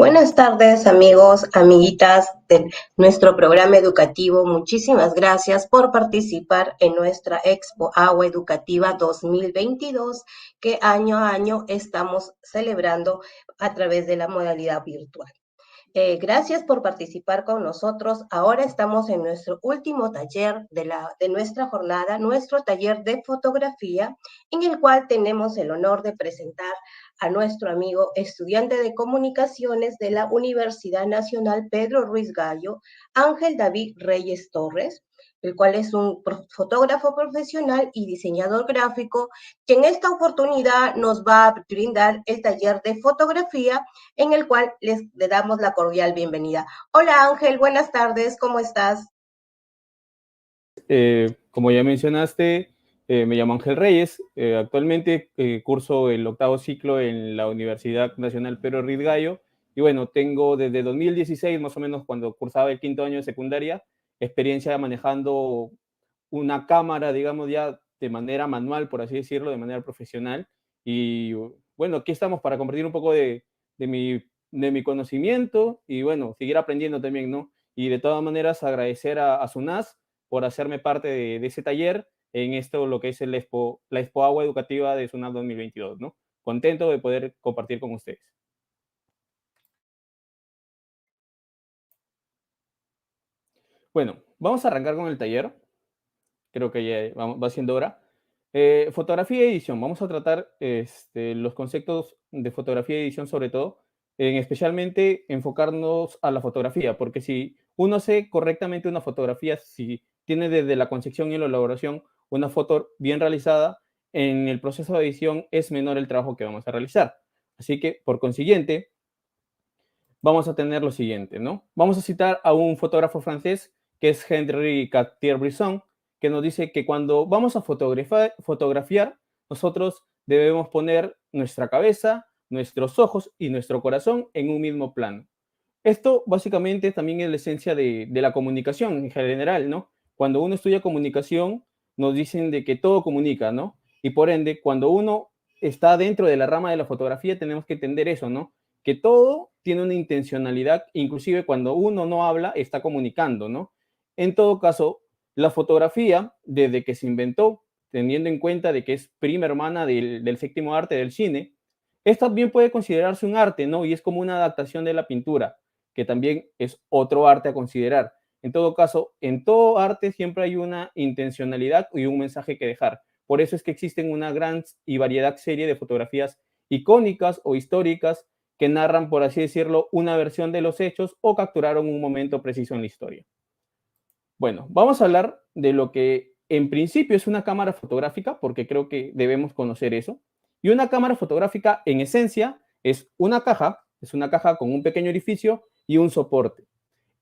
Buenas tardes, amigos, amiguitas de nuestro programa educativo. Muchísimas gracias por participar en nuestra Expo Agua Educativa 2022, que año a año estamos celebrando a través de la modalidad virtual. Gracias por participar con nosotros. Ahora estamos en nuestro último taller de nuestra jornada, nuestro taller de fotografía, en el cual tenemos el honor de presentar a nuestro amigo estudiante de comunicaciones de la Universidad Nacional Pedro Ruiz Gallo, Ángel David Reyes Torres, el cual es un fotógrafo profesional y diseñador gráfico, que en esta oportunidad nos va a brindar el taller de fotografía en el cual le damos la cordial bienvenida. Hola Ángel, buenas tardes, ¿cómo estás? Como ya mencionaste, me llamo Ángel Reyes. Actualmente curso el octavo ciclo en la Universidad Nacional Pedro Ruiz Gallo. Y bueno, tengo desde 2016, más o menos cuando cursaba el quinto año de secundaria, experiencia manejando una cámara, digamos, ya de manera manual, por así decirlo, de manera profesional. Y bueno, aquí estamos para compartir un poco de mi conocimiento y bueno, seguir aprendiendo también, ¿no? Y de todas maneras agradecer a SUNAS por hacerme parte de ese taller en esto, lo que es la Expo Agua Educativa de SUNAS 2022, ¿no? Contento de poder compartir con ustedes. Bueno, vamos a arrancar con el taller. Creo que ya va siendo hora. Fotografía y edición. Vamos a tratar los conceptos de fotografía y edición sobre todo, especialmente enfocarnos a la fotografía, porque si uno hace correctamente una fotografía, si tiene desde la concepción y la elaboración una foto bien realizada, en el proceso de edición es menor el trabajo que vamos a realizar. Así que, por consiguiente, vamos a tener lo siguiente, ¿no? Vamos a citar a un fotógrafo francés que es Henri Cartier-Bresson, que nos dice que cuando vamos a fotografiar, nosotros debemos poner nuestra cabeza, nuestros ojos y nuestro corazón en un mismo plano. Esto básicamente también es la esencia de la comunicación en general, ¿no? Cuando uno estudia comunicación, nos dicen de que todo comunica, ¿no? Y por ende, cuando uno está dentro de la rama de la fotografía, tenemos que entender eso, ¿no? Que todo tiene una intencionalidad, inclusive cuando uno no habla, está comunicando, ¿no? En todo caso, la fotografía, desde que se inventó, teniendo en cuenta de que es prima hermana del séptimo arte del cine, esta también puede considerarse un arte, ¿no? Y es como una adaptación de la pintura, que también es otro arte a considerar. En todo caso, en todo arte siempre hay una intencionalidad y un mensaje que dejar. Por eso es que existen una gran y variedad serie de fotografías icónicas o históricas que narran, por así decirlo, una versión de los hechos o capturaron un momento preciso en la historia. Bueno, vamos a hablar de lo que en principio es una cámara fotográfica, porque creo que debemos conocer eso. Y una cámara fotográfica, en esencia, es una caja con un pequeño orificio y un soporte,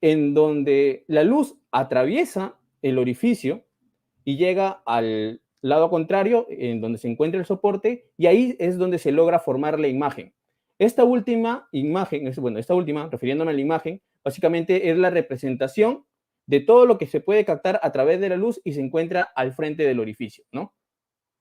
en donde la luz atraviesa el orificio y llega al lado contrario, en donde se encuentra el soporte, y ahí es donde se logra formar la imagen. Esta última imagen, refiriéndome a la imagen, básicamente es la representación de todo lo que se puede captar a través de la luz y se encuentra al frente del orificio, ¿no?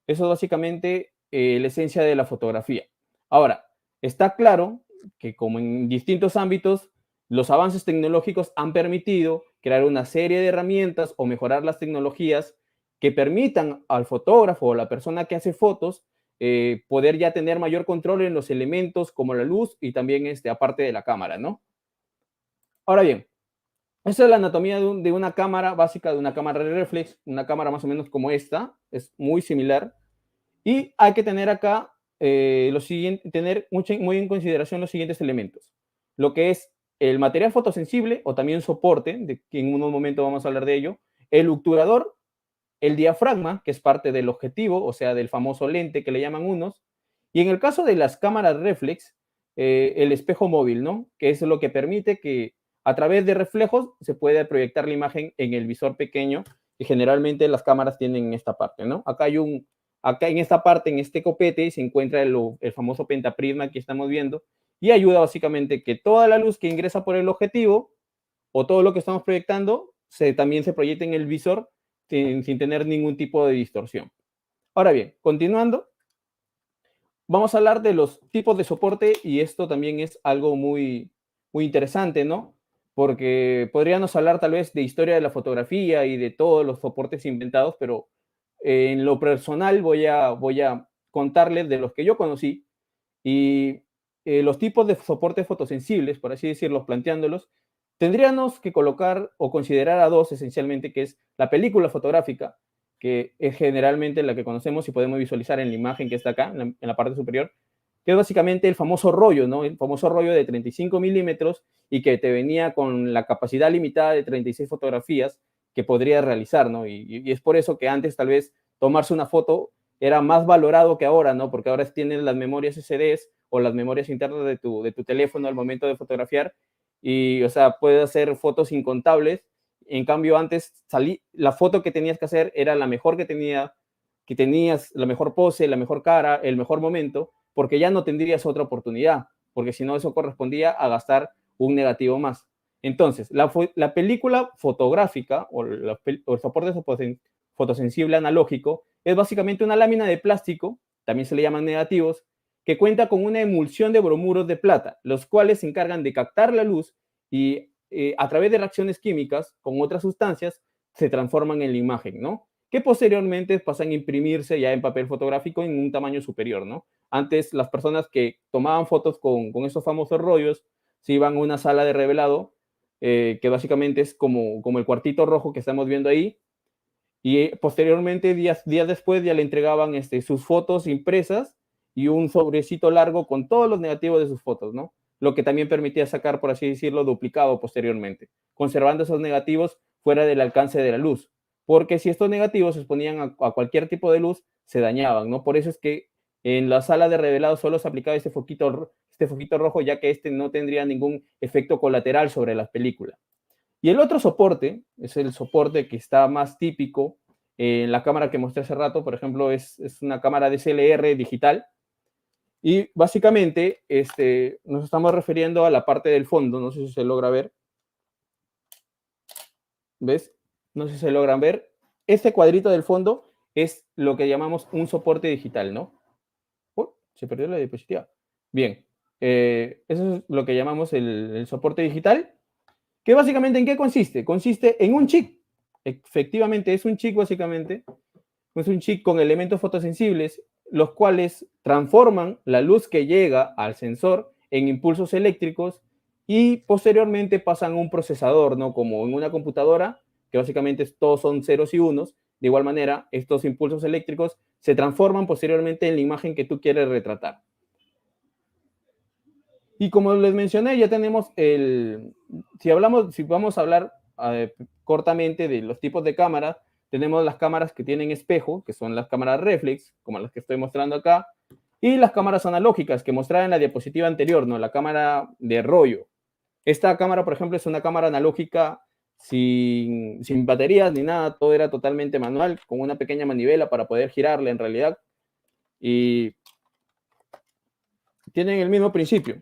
Eso es básicamente la esencia de la fotografía. Ahora, está claro que como en distintos ámbitos, los avances tecnológicos han permitido crear una serie de herramientas o mejorar las tecnologías que permitan al fotógrafo o la persona que hace fotos poder ya tener mayor control en los elementos como la luz y también aparte de la cámara, ¿no? Ahora bien, esa es la anatomía de una cámara básica, de una cámara de reflex, una cámara más o menos como esta, es muy similar. Y hay que tener acá tener muy en consideración los siguientes elementos. Lo que es el material fotosensible o también soporte, de que en un momento vamos a hablar de ello, el obturador, el diafragma, que es parte del objetivo, o sea, del famoso lente que le llaman unos, y en el caso de las cámaras reflex, el espejo móvil, ¿no? Que es lo que permite que a través de reflejos se pueda proyectar la imagen en el visor pequeño, y generalmente las cámaras tienen esta parte, ¿no? Acá en esta parte, en este copete, se encuentra el famoso pentaprisma que estamos viendo, y ayuda básicamente que toda la luz que ingresa por el objetivo o todo lo que estamos proyectando también se proyecte en el visor sin tener ningún tipo de distorsión. Ahora bien, continuando, vamos a hablar de los tipos de soporte y esto también es algo muy, muy interesante, ¿no? Porque podríamos hablar tal vez de historia de la fotografía y de todos los soportes inventados, pero en lo personal voy a contarles de los que yo conocí y los tipos de soportes fotosensibles, por así decirlo, planteándolos, tendríamos que colocar o considerar a dos esencialmente, que es la película fotográfica, que es generalmente la que conocemos y podemos visualizar en la imagen que está acá, en la parte superior, que es básicamente el famoso rollo, ¿no? El famoso rollo de 35 milímetros y que te venía con la capacidad limitada de 36 fotografías que podrías realizar, ¿no? Y es por eso que antes tal vez tomarse una foto era más valorado que ahora, ¿no? Porque ahora tienes las memorias SDs o las memorias internas de tu teléfono al momento de fotografiar y, o sea, puedes hacer fotos incontables. En cambio, antes la foto que tenías que hacer era la mejor que tenías la mejor pose, la mejor cara, el mejor momento, porque ya no tendrías otra oportunidad, porque si no eso correspondía a gastar un negativo más. Entonces, la película fotográfica o el soporte fotosensible analógico es básicamente una lámina de plástico, también se le llaman negativos, que cuenta con una emulsión de bromuros de plata, los cuales se encargan de captar la luz y a través de reacciones químicas con otras sustancias se transforman en la imagen, ¿no? Que posteriormente pasan a imprimirse ya en papel fotográfico en un tamaño superior, ¿no? Antes las personas que tomaban fotos con esos famosos rollos se iban a una sala de revelado, que básicamente es como el cuartito rojo que estamos viendo ahí, y posteriormente, días después, ya le entregaban sus fotos impresas y un sobrecito largo con todos los negativos de sus fotos, ¿no? Lo que también permitía sacar, por así decirlo, duplicado posteriormente, conservando esos negativos fuera del alcance de la luz. Porque si estos negativos se exponían a cualquier tipo de luz, se dañaban, ¿no? Por eso es que en la sala de revelado solo se aplicaba este foquito rojo, ya que este no tendría ningún efecto colateral sobre las películas. Y el otro soporte es el soporte que está más típico en la cámara que mostré hace rato, por ejemplo, es una cámara DSLR digital. Y básicamente nos estamos refiriendo a la parte del fondo, no sé si se logra ver. ¿Ves? No sé si se logran ver. Este cuadrito del fondo es lo que llamamos un soporte digital, ¿no? Se perdió la diapositiva. Bien, eso es lo que llamamos el soporte digital. ¿Que básicamente en qué consiste? Consiste en un chip. Efectivamente, es un chip básicamente. Es un chip con elementos fotosensibles, los cuales transforman la luz que llega al sensor en impulsos eléctricos y posteriormente pasan a un procesador, ¿no? Como en una computadora, que básicamente todos son ceros y unos. De igual manera, estos impulsos eléctricos se transforman posteriormente en la imagen que tú quieres retratar. Y como les mencioné, ya tenemos si vamos a hablar cortamente de los tipos de cámaras, tenemos las cámaras que tienen espejo, que son las cámaras reflex, como las que estoy mostrando acá, y las cámaras analógicas que mostraba en la diapositiva anterior, ¿no? La cámara de rollo. Esta cámara, por ejemplo, es una cámara analógica sin baterías ni nada, todo era totalmente manual, con una pequeña manivela para poder girarla en realidad. Y tienen el mismo principio.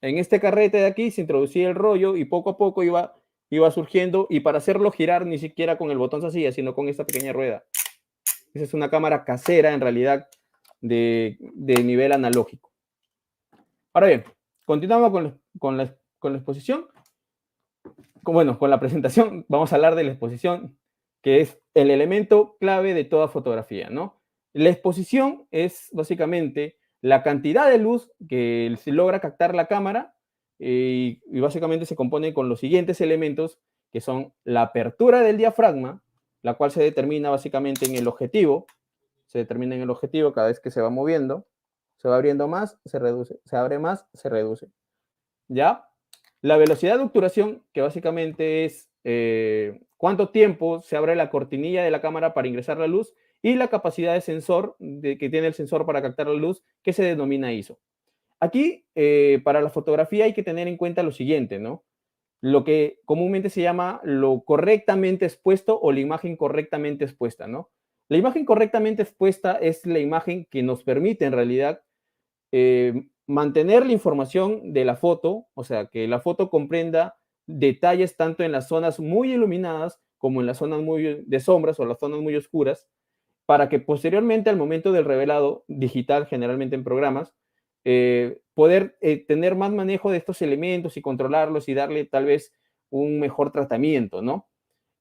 En este carrete de aquí se introducía el rollo y poco a poco iba surgiendo, y para hacerlo girar ni siquiera con el botón se hacía, sino con esta pequeña rueda. Esa es una cámara casera en realidad de nivel analógico. Ahora bien, continuamos con la exposición. Bueno, con la presentación vamos a hablar de la exposición, que es el elemento clave de toda fotografía, ¿no? La exposición es básicamente la cantidad de luz que se logra captar la cámara, y básicamente se compone con los siguientes elementos, que son la apertura del diafragma, la cual se determina básicamente en el objetivo, se determina en el objetivo cada vez que se va moviendo, se va abriendo más, se reduce, se abre más, se reduce, ¿ya? La velocidad de obturación, que básicamente es cuánto tiempo se abre la cortinilla de la cámara para ingresar la luz, y la capacidad de sensor que tiene el sensor para captar la luz, que se denomina ISO. Aquí, para la fotografía hay que tener en cuenta lo siguiente, ¿no? Lo que comúnmente se llama lo correctamente expuesto o la imagen correctamente expuesta, ¿no? La imagen correctamente expuesta es la imagen que nos permite en realidad mantener la información de la foto, o sea, que la foto comprenda detalles tanto en las zonas muy iluminadas como en las zonas muy de sombras o las zonas muy oscuras, para que posteriormente al momento del revelado digital, generalmente en programas, poder tener más manejo de estos elementos y controlarlos y darle tal vez un mejor tratamiento, ¿no?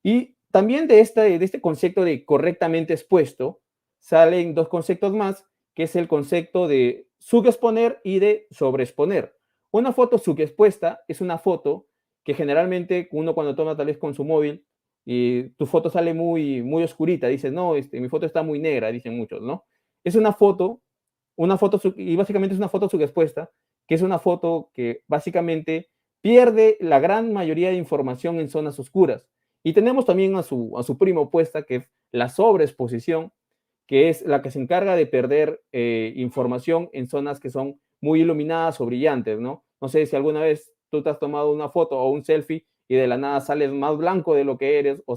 Y también de este concepto de correctamente expuesto salen dos conceptos más, que es el concepto de subexponer y de sobreexponer. Una foto subexpuesta es una foto que generalmente uno cuando toma tal vez con su móvil y tu foto sale muy, muy oscurita, dices, no, mi foto está muy negra, dicen muchos, ¿no? Es una foto, y básicamente es una foto subexpuesta, que es una foto que básicamente pierde la gran mayoría de información en zonas oscuras. Y tenemos también a su prima opuesta, que es la sobreexposición, que es la que se encarga de perder información en zonas que son muy iluminadas o brillantes, ¿no? No sé si alguna vez tú te has tomado una foto o un selfie y de la nada sales más blanco de lo que eres o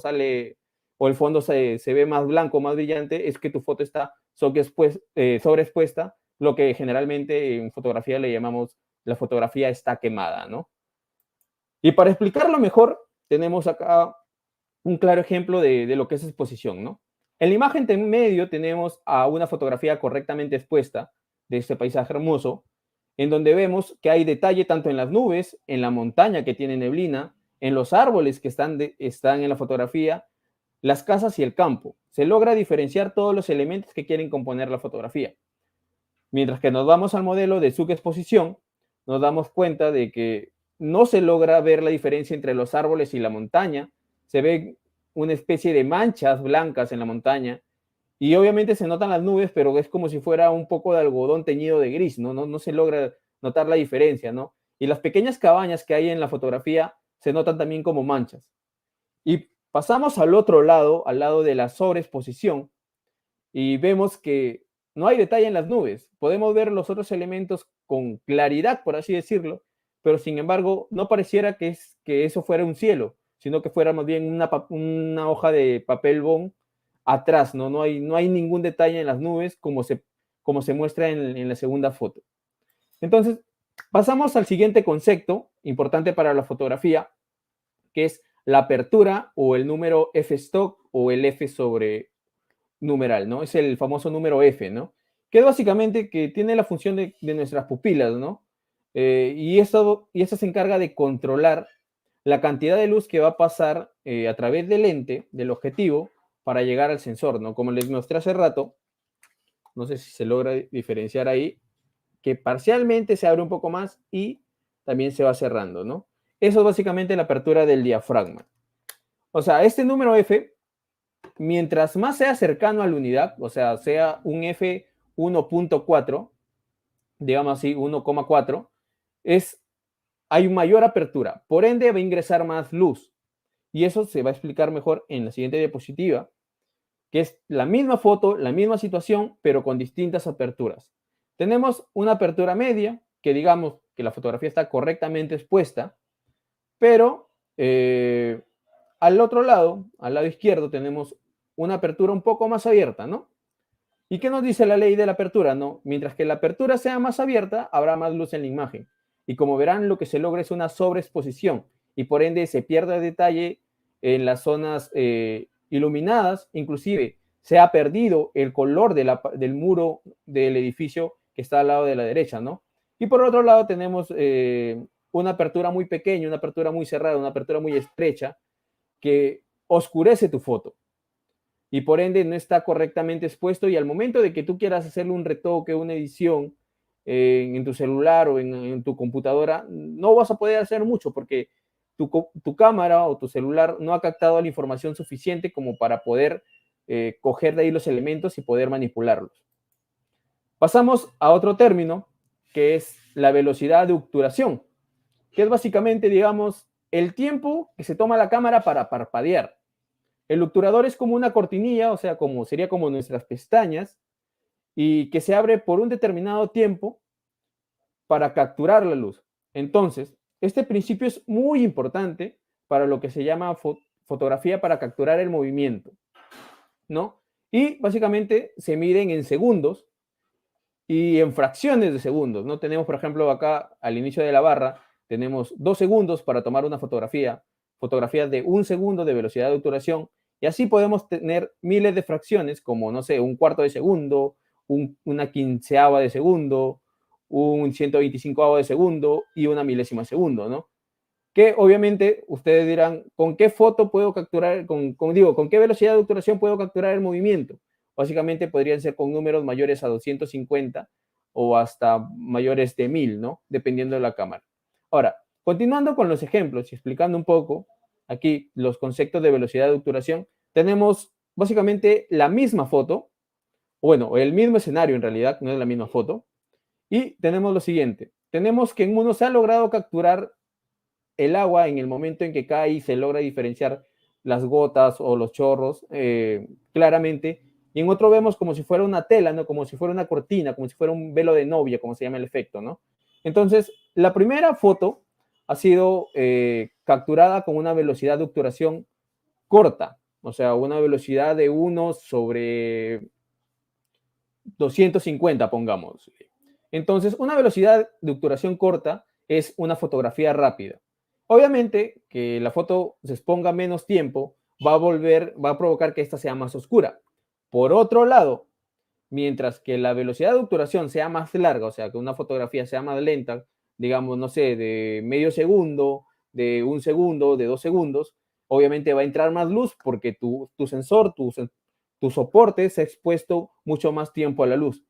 el fondo se ve más blanco, más brillante, es que tu foto está sobreexpuesta, lo que generalmente en fotografía le llamamos la fotografía está quemada, ¿no? Y para explicarlo mejor, tenemos acá un claro ejemplo de lo que es exposición, ¿no? En la imagen en medio tenemos a una fotografía correctamente expuesta de este paisaje hermoso, en donde vemos que hay detalle tanto en las nubes, en la montaña que tiene neblina, en los árboles que están en la fotografía, las casas y el campo. Se logra diferenciar todos los elementos que quieren componer la fotografía. Mientras que nos vamos al modelo de subexposición, nos damos cuenta de que no se logra ver la diferencia entre los árboles y la montaña. Se ve una especie de manchas blancas en la montaña y obviamente se notan las nubes, pero es como si fuera un poco de algodón teñido de gris, ¿no? No se logra notar la diferencia, ¿no? Y las pequeñas cabañas que hay en la fotografía se notan también como manchas. Y pasamos al otro lado, al lado de la sobreexposición, y vemos que no hay detalle en las nubes. Podemos ver los otros elementos con claridad, por así decirlo, pero sin embargo no pareciera que eso fuera un cielo, sino que fuera más bien una hoja de papel bond atrás, ¿no? No hay ningún detalle en las nubes como se muestra en la segunda foto. Entonces, pasamos al siguiente concepto importante para la fotografía, que es la apertura o el número f-stop o el f sobre numeral, ¿no? Es el famoso número F, ¿no? Que es básicamente que tiene la función de nuestras pupilas, ¿no? Y esto se encarga de controlar la cantidad de luz que va a pasar a través del lente, del objetivo, para llegar al sensor, ¿no? Como les mostré hace rato, no sé si se logra diferenciar ahí, que parcialmente se abre un poco más y también se va cerrando, ¿no? Eso es básicamente la apertura del diafragma. O sea, este número F mientras más sea cercano a la unidad, o sea, sea un F 1.4, digamos así, 1,4, hay mayor apertura. Por ende, va a ingresar más luz. Y eso se va a explicar mejor en la siguiente diapositiva, que es la misma foto, la misma situación, pero con distintas aperturas. Tenemos una apertura media, que digamos que la fotografía está correctamente expuesta, pero al otro lado, al lado izquierdo, tenemos una apertura un poco más abierta, ¿no? ¿Y qué nos dice la ley de la apertura? No, mientras que la apertura sea más abierta, habrá más luz en la imagen. Y como verán, lo que se logra es una sobreexposición y por ende se pierde detalle en las zonas iluminadas, inclusive se ha perdido el color del muro del edificio que está al lado de la derecha, ¿no? Y por otro lado tenemos una apertura muy pequeña, una apertura muy cerrada, una apertura muy estrecha que oscurece tu foto y por ende no está correctamente expuesto y al momento de que tú quieras hacerle un retoque, una edición en tu celular o en tu computadora, no vas a poder hacer mucho porque tu cámara o tu celular no ha captado la información suficiente como para poder coger de ahí los elementos y poder manipularlos. Pasamos a otro término que es la velocidad de obturación, que es básicamente, digamos, el tiempo que se toma la cámara para parpadear. El obturador es como una cortinilla, o sea, sería como nuestras pestañas, y que se abre por un determinado tiempo para capturar la luz. Entonces, este principio es muy importante para lo que se llama fotografía para capturar el movimiento, ¿no? Y básicamente se miden en segundos y en fracciones de segundos, ¿no? Tenemos, por ejemplo, acá al inicio de la barra, tenemos 2 segundos para tomar una fotografía, fotografías de 1 segundo de velocidad de obturación, y así podemos tener miles de fracciones, como, no sé, un cuarto de segundo, una quinceava de segundo, un 125avo de segundo y una milésima de segundo, ¿no? Que obviamente ustedes dirán, ¿con qué foto puedo capturar, con qué velocidad de obturación puedo capturar el movimiento? Básicamente podrían ser con números mayores a 250 o hasta mayores de 1000, ¿no? Dependiendo de la cámara. Ahora, continuando con los ejemplos y explicando un poco aquí los conceptos de velocidad de obturación, tenemos básicamente la misma foto, bueno, el mismo escenario en realidad, no es la misma foto, y tenemos lo siguiente, tenemos que en uno se ha logrado capturar el agua en el momento en que cae y se logra diferenciar las gotas o los chorros claramente, y en otro vemos como si fuera una tela, ¿no? Como si fuera una cortina, como si fuera un velo de novia, como se llama el efecto, ¿no? Entonces, la primera foto ha sido capturada con una velocidad de obturación corta, o sea, una velocidad de 1 sobre 250, pongamos. Entonces, una velocidad de obturación corta es una fotografía rápida. Obviamente, que la foto se exponga menos tiempo va a provocar que esta sea más oscura. Por otro lado, mientras que la velocidad de obturación sea más larga, o sea, que una fotografía sea más lenta, digamos, no sé, de medio segundo, de un segundo, de 2 segundos, obviamente va a entrar más luz porque tu sensor, tu soporte se ha expuesto mucho más tiempo a la luz.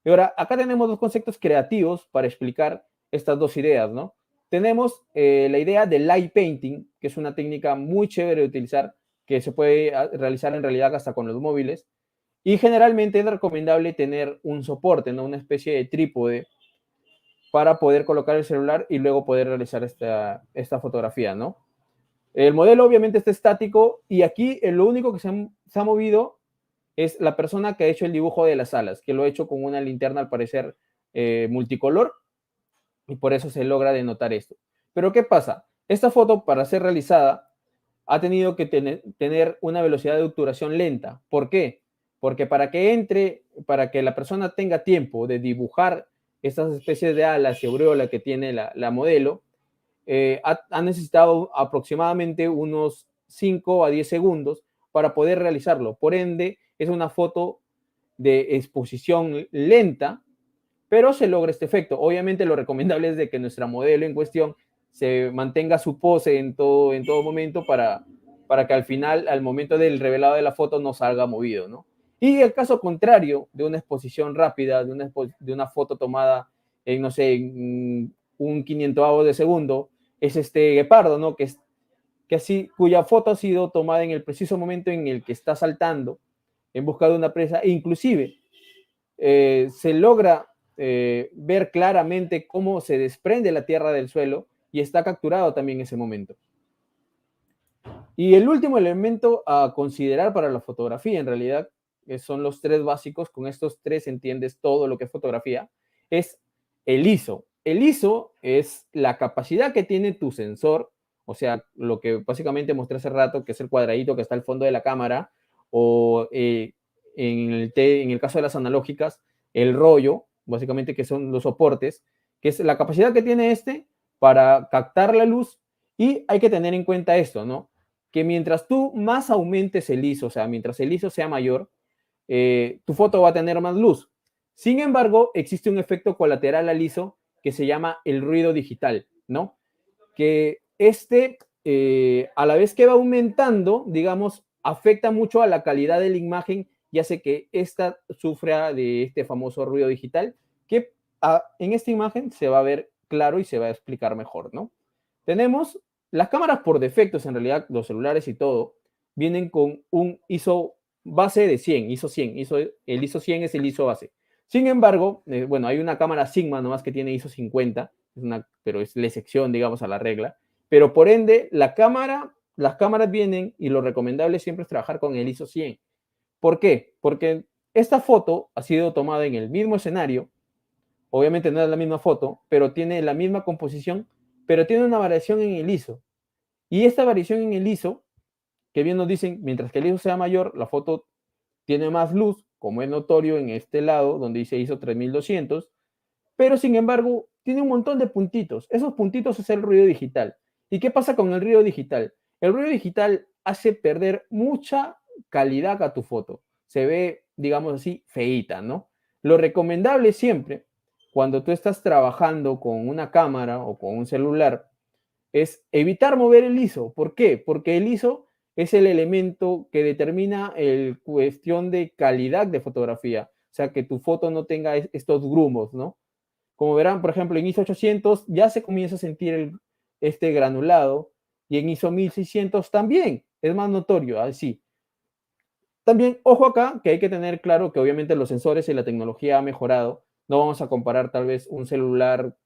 Y ahora, acá tenemos dos conceptos creativos para explicar estas dos ideas, ¿no? Tenemos la idea de light painting, que es una técnica muy chévere de utilizar, que se puede realizar en realidad hasta con los móviles. Y generalmente es recomendable tener un soporte, ¿no? Una especie de trípode para poder colocar el celular y luego poder realizar esta fotografía, ¿no? El modelo obviamente está estático y aquí lo único que se ha movido es la persona que ha hecho el dibujo de las alas, que lo ha hecho con una linterna al parecer multicolor y por eso se logra denotar esto. Pero ¿qué pasa? Esta foto para ser realizada ha tenido que tener una velocidad de obturación lenta. ¿Por qué? Porque para que la persona tenga tiempo de dibujar estas especies de alas y aureola que tiene la modelo, ha necesitado aproximadamente unos 5 a 10 segundos para poder realizarlo. Por ende, es una foto de exposición lenta, pero se logra este efecto. Obviamente lo recomendable es de que nuestra modelo en cuestión se mantenga su pose en todo momento para que al final, al momento del revelado de la foto, no salga movido, ¿no? Y el caso contrario de una exposición rápida, de una foto tomada en, no sé, en un 500avo de segundo, es este guepardo, ¿no? Cuya foto ha sido tomada en el preciso momento en el que está saltando en busca de una presa, e inclusive se logra ver claramente cómo se desprende la tierra del suelo y está capturado también en ese momento. Y el último elemento a considerar para la fotografía, en realidad, son los tres básicos, con estos tres entiendes todo lo que es fotografía, es el ISO. El ISO es la capacidad que tiene tu sensor, o sea, lo que básicamente mostré hace rato, que es el cuadradito que está al fondo de la cámara, o en el caso de las analógicas, el rollo, básicamente que son los soportes, que es la capacidad que tiene este para captar la luz. Y hay que tener en cuenta esto, ¿no? Que mientras tú más aumentes el ISO, o sea, mientras el ISO sea mayor, tu foto va a tener más luz. Sin embargo, existe un efecto colateral al ISO que se llama el ruido digital, ¿no? Que a la vez que va aumentando, digamos, afecta mucho a la calidad de la imagen y hace que esta sufra de este famoso ruido digital, que en esta imagen se va a ver claro y se va a explicar mejor, ¿no? Tenemos las cámaras por defectos, en realidad, los celulares y todo, vienen con un ISO base de 100, ISO 100. El ISO 100 es el ISO base. Sin embargo, bueno, hay una cámara Sigma nomás que tiene ISO 50, pero es la excepción, digamos, a la regla. Pero por ende, las cámaras vienen y lo recomendable siempre es trabajar con el ISO 100. ¿Por qué? Porque esta foto ha sido tomada en el mismo escenario, obviamente no es la misma foto, pero tiene la misma composición, pero tiene una variación en el ISO. Y esta variación en el ISO, que bien nos dicen, mientras que el ISO sea mayor, la foto tiene más luz, como es notorio en este lado, donde dice ISO 3200, pero sin embargo, tiene un montón de puntitos. Esos puntitos es el ruido digital. ¿Y qué pasa con el ruido digital? El ruido digital hace perder mucha calidad a tu foto. Se ve, digamos así, feíta, ¿no? Lo recomendable siempre cuando tú estás trabajando con una cámara o con un celular es evitar mover el ISO. ¿Por qué? Porque el ISO es el elemento que determina el cuestión de calidad de fotografía. O sea, que tu foto no tenga estos grumos, ¿no? Como verán, por ejemplo, en ISO 800 ya se comienza a sentir este granulado y en ISO 1600 también es más notorio, así. También, ojo acá, que hay que tener claro que obviamente los sensores y la tecnología ha mejorado. No vamos a comparar tal vez un celular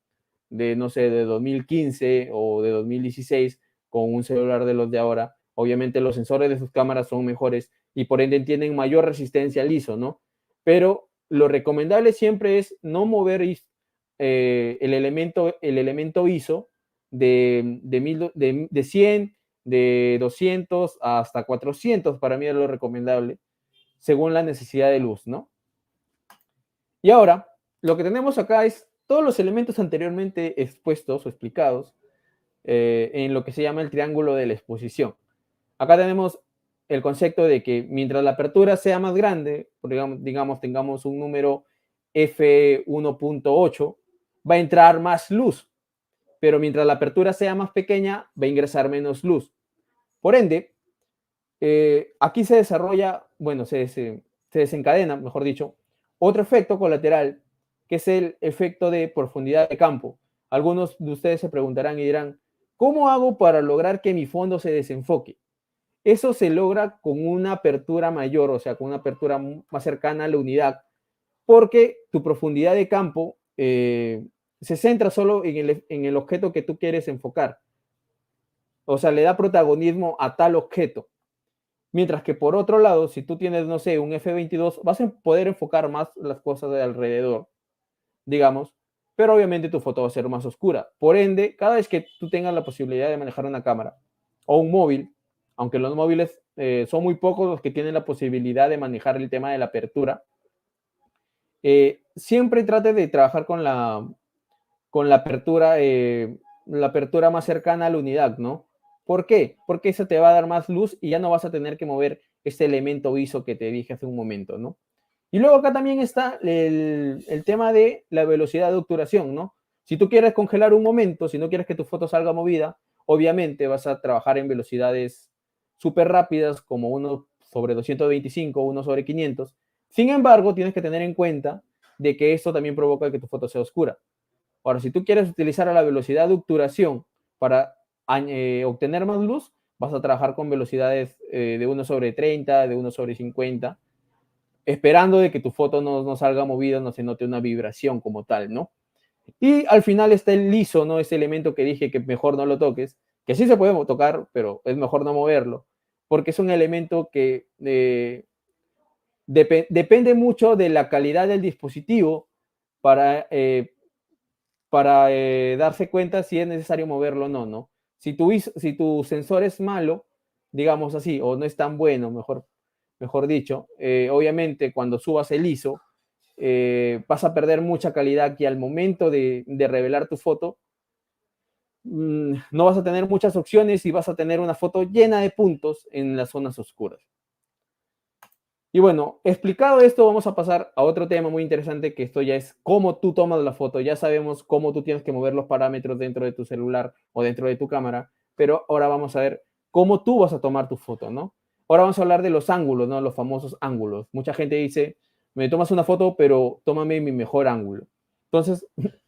de, no sé, de 2015 o de 2016 con un celular de los de ahora. Obviamente los sensores de sus cámaras son mejores y por ende tienen mayor resistencia al ISO, ¿no? Pero lo recomendable siempre es no mover el elemento ISO de 100, de 200 hasta 400, para mí es lo recomendable, según la necesidad de luz, ¿no? Y ahora, lo que tenemos acá es todos los elementos anteriormente expuestos o explicados en lo que se llama el triángulo de la exposición. Acá tenemos el concepto de que mientras la apertura sea más grande, digamos tengamos un número f1.8, va a entrar más luz, pero mientras la apertura sea más pequeña, va a ingresar menos luz. Por ende, aquí se desarrolla, bueno, se desencadena, mejor dicho, otro efecto colateral, que es el efecto de profundidad de campo. Algunos de ustedes se preguntarán y dirán, ¿cómo hago para lograr que mi fondo se desenfoque? Eso se logra con una apertura mayor, o sea, con una apertura más cercana a la unidad, porque tu profundidad de campo se centra solo en el objeto que tú quieres enfocar. O sea, le da protagonismo a tal objeto. Mientras que por otro lado, si tú tienes, no sé, un F22, vas a poder enfocar más las cosas de alrededor, digamos, pero obviamente tu foto va a ser más oscura. Por ende, cada vez que tú tengas la posibilidad de manejar una cámara o un móvil, aunque los móviles son muy pocos los que tienen la posibilidad de manejar el tema de la apertura, siempre trate de trabajar con la apertura más cercana a la unidad, ¿no? ¿Por qué? Porque eso te va a dar más luz y ya no vas a tener que mover este elemento ISO que te dije hace un momento, ¿no? Y luego acá también está el tema de la velocidad de obturación, ¿no? Si tú quieres congelar un momento, si no quieres que tu foto salga movida, obviamente vas a trabajar en velocidades súper rápidas como 1/225, 1/500. Sin embargo, tienes que tener en cuenta de que esto también provoca que tu foto sea oscura. Ahora, si tú quieres utilizar a la velocidad de obturación para obtener más luz, vas a trabajar con velocidades de 1/30, de 1/50, esperando de que tu foto no salga movida, no se note una vibración como tal, ¿no? Y al final está el liso, ¿no? Ese elemento que dije que mejor no lo toques, que sí se puede tocar, pero es mejor no moverlo, porque es un elemento que depende mucho de la calidad del dispositivo para darse cuenta si es necesario moverlo o no, ¿no? Si tu sensor es malo, digamos así, o no es tan bueno, mejor dicho, obviamente cuando subas el ISO, vas a perder mucha calidad que al momento de revelar tu foto, no vas a tener muchas opciones y vas a tener una foto llena de puntos en las zonas oscuras. Y bueno, explicado esto, vamos a pasar a otro tema muy interesante, que esto ya es cómo tú tomas la foto. Ya sabemos cómo tú tienes que mover los parámetros dentro de tu celular o dentro de tu cámara, pero ahora vamos a ver cómo tú vas a tomar tu foto, ¿no? Ahora vamos a hablar de los ángulos, ¿no? Los famosos ángulos. Mucha gente dice, me tomas una foto, pero tómame mi mejor ángulo. Entonces,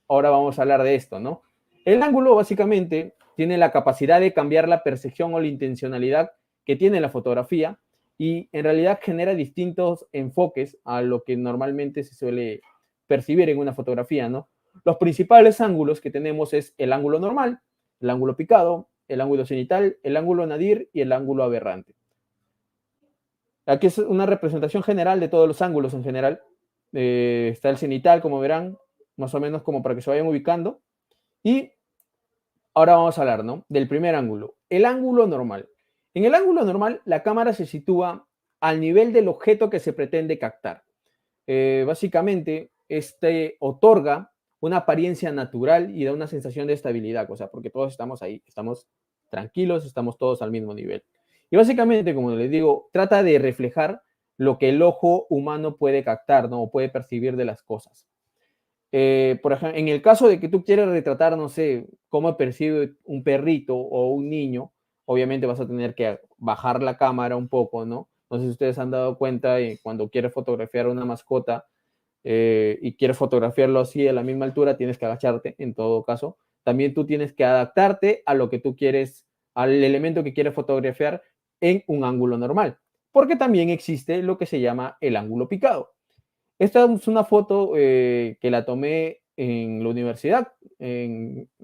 ahora vamos a hablar de esto, ¿no? El ángulo básicamente tiene la capacidad de cambiar la percepción o la intencionalidad que tiene la fotografía y en realidad genera distintos enfoques a lo que normalmente se suele percibir en una fotografía, ¿no? Los principales ángulos que tenemos es el ángulo normal, el ángulo picado, el ángulo cenital, el ángulo nadir y el ángulo aberrante. Aquí es una representación general de todos los ángulos en general. Está el cenital, como verán, más o menos como para que se vayan ubicando. Y ahora vamos a hablar, ¿no? Del primer ángulo, el ángulo normal. En el ángulo normal, la cámara se sitúa al nivel del objeto que se pretende captar. Básicamente, este otorga una apariencia natural y da una sensación de estabilidad, o sea, porque todos estamos ahí, estamos tranquilos, estamos todos al mismo nivel. Y básicamente, como les digo, trata de reflejar lo que el ojo humano puede captar, ¿no? O puede percibir de las cosas. Por ejemplo, en el caso de que tú quieras retratar, no sé, cómo percibe un perrito o un niño, obviamente vas a tener que bajar la cámara un poco, ¿no? No sé si ustedes han dado cuenta cuando quieres fotografiar una mascota y quieres fotografiarlo así a la misma altura, tienes que agacharte en todo caso. También tú tienes que adaptarte a lo que tú quieres, al elemento que quieres fotografiar en un ángulo normal, porque también existe lo que se llama el ángulo picado. Esta es una foto que la tomé en la universidad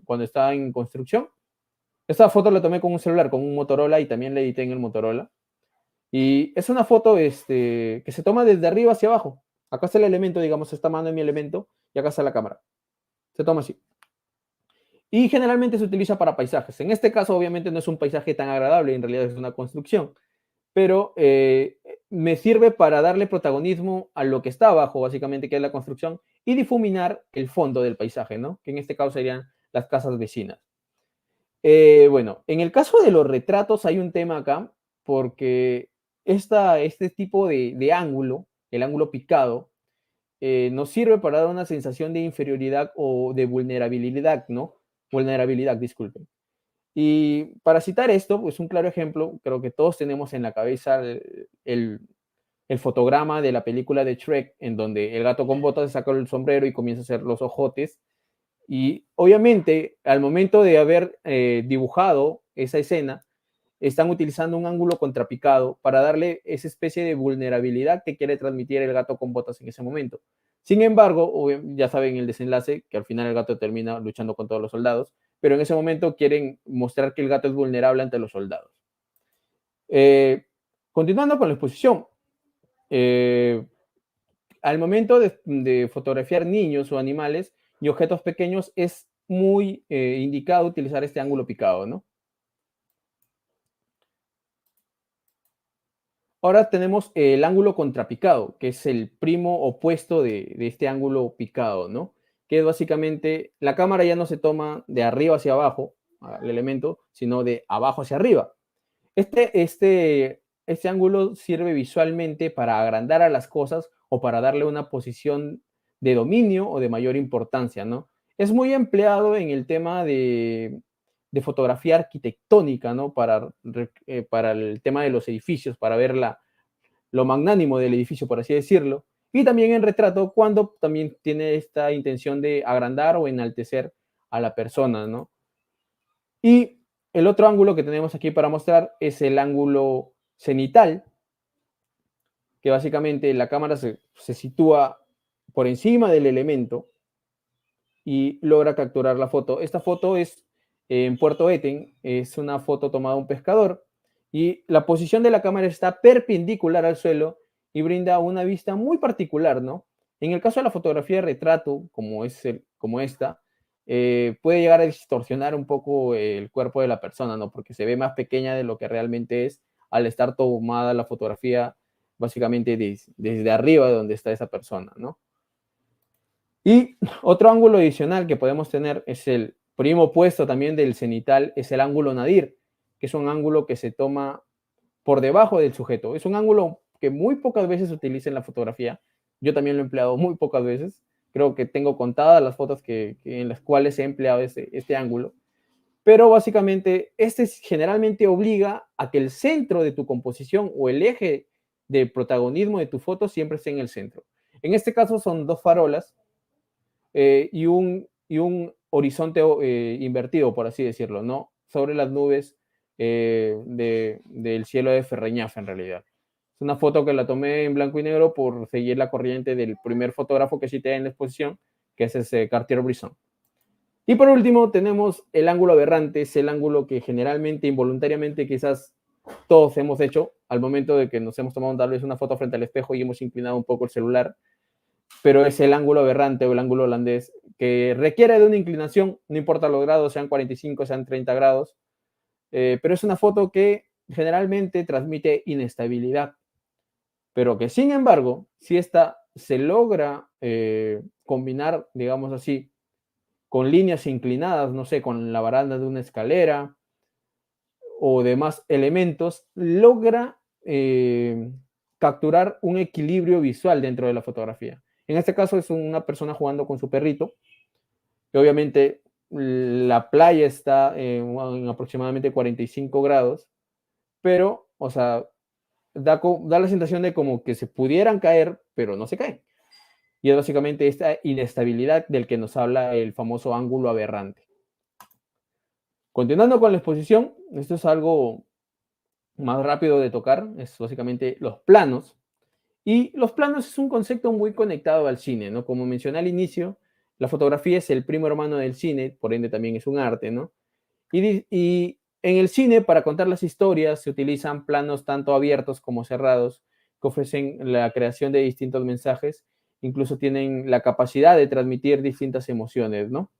cuando estaba en construcción. Esta foto la tomé con un celular, con un Motorola y también la edité en el Motorola. Y es una foto que se toma desde arriba hacia abajo. Acá está el elemento, digamos, esta mano es mi elemento y acá está la cámara. Se toma así. Y generalmente se utiliza para paisajes. En este caso, obviamente, no es un paisaje tan agradable, en realidad es una construcción, pero me sirve para darle protagonismo a lo que está abajo, básicamente, que es la construcción, y difuminar el fondo del paisaje, ¿no? Que en este caso serían las casas vecinas. Bueno, en el caso de los retratos hay un tema acá, porque este tipo de ángulo, el ángulo picado, nos sirve para dar una sensación de inferioridad o de vulnerabilidad, ¿no? Vulnerabilidad, disculpen. Y para citar esto, pues un claro ejemplo, creo que todos tenemos en la cabeza el fotograma de la película de Shrek, en donde el gato con botas se saca el sombrero y comienza a hacer los ojotes. Y obviamente, al momento de haber dibujado esa escena, están utilizando un ángulo contrapicado para darle esa especie de vulnerabilidad que quiere transmitir el gato con botas en ese momento. Sin embargo, ya saben el desenlace, que al final el gato termina luchando con todos los soldados, pero en ese momento quieren mostrar que el gato es vulnerable ante los soldados. Continuando con la exposición, al momento de fotografiar niños o animales y objetos pequeños es muy indicado utilizar este ángulo picado, ¿no? Ahora tenemos el ángulo contrapicado, que es el primo opuesto de este ángulo picado, ¿no? Que es básicamente, la cámara ya no se toma de arriba hacia abajo, el elemento, sino de abajo hacia arriba. Este ángulo sirve visualmente para agrandar a las cosas o para darle una posición de dominio o de mayor importancia, ¿no? Es muy empleado en el tema de fotografía arquitectónica, ¿no? Para el tema de los edificios, para ver lo magnánimo del edificio, por así decirlo. Y también en retrato, cuando también tiene esta intención de agrandar o enaltecer a la persona, ¿no? Y el otro ángulo que tenemos aquí para mostrar es el ángulo cenital, que básicamente la cámara se sitúa por encima del elemento y logra capturar la foto. Esta foto es en Puerto Eten, es una foto tomada de un pescador y la posición de la cámara está perpendicular al suelo y brinda una vista muy particular, ¿no? En el caso de la fotografía de retrato, como esta, puede llegar a distorsionar un poco el cuerpo de la persona, ¿no? Porque se ve más pequeña de lo que realmente es al estar tomada la fotografía básicamente desde arriba de donde está esa persona, ¿no? Y otro ángulo adicional que podemos tener es el primo opuesto también del cenital, es el ángulo nadir, que es un ángulo que se toma por debajo del sujeto. Es un ángulo que muy pocas veces se utiliza en la fotografía. Yo también lo he empleado muy pocas veces. Creo que tengo contadas las fotos en las cuales he empleado este ángulo. Pero básicamente, generalmente obliga a que el centro de tu composición o el eje de protagonismo de tu foto siempre esté en el centro. En este caso son dos farolas y un horizonte invertido, por así decirlo, ¿no? Sobre las nubes del cielo de Ferreñafe, en realidad. Es una foto que la tomé en blanco y negro por seguir la corriente del primer fotógrafo que cité en la exposición, que es ese Cartier-Bresson. Y por último tenemos el ángulo aberrante, es el ángulo que generalmente, involuntariamente, quizás todos hemos hecho al momento de que nos hemos tomado tal vez una foto frente al espejo y hemos inclinado un poco el celular, pero es el ángulo aberrante o el ángulo holandés que requiere de una inclinación, no importa los grados, sean 45, sean 30 grados, pero es una foto que generalmente transmite inestabilidad, pero que sin embargo, si esta se logra combinar, digamos así, con líneas inclinadas, no sé, con la baranda de una escalera o demás elementos, logra capturar un equilibrio visual dentro de la fotografía. En este caso es una persona jugando con su perrito, que obviamente la playa está en aproximadamente 45 grados, pero, o sea, da la sensación de como que se pudieran caer, pero no se caen. Y es básicamente esta inestabilidad del que nos habla el famoso ángulo aberrante. Continuando con la exposición, esto es algo más rápido de tocar, es básicamente los planos. Y los planos es un concepto muy conectado al cine, ¿no? Como mencioné al inicio, la fotografía es el primo hermano del cine, por ende también es un arte, ¿no? Y en el cine, para contar las historias, se utilizan planos tanto abiertos como cerrados, que ofrecen la creación de distintos mensajes, incluso tienen la capacidad de transmitir distintas emociones, ¿no?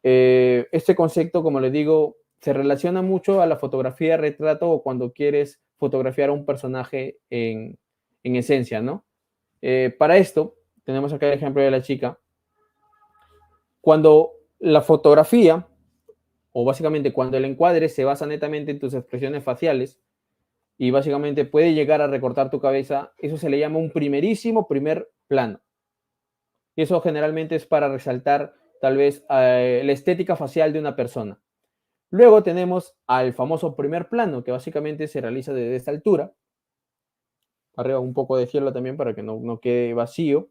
Este concepto, como les digo, se relaciona mucho a la fotografía de retrato o cuando quieres fotografiar a un personaje en esencia, ¿no? Para esto, tenemos acá el ejemplo de la chica. Cuando la fotografía, o básicamente cuando el encuadre se basa netamente en tus expresiones faciales y básicamente puede llegar a recortar tu cabeza, eso se le llama un primerísimo primer plano. Y eso generalmente es para resaltar tal vez la estética facial de una persona. Luego tenemos al famoso primer plano, que básicamente se realiza desde esta altura. Arriba un poco de cielo también para que no quede vacío.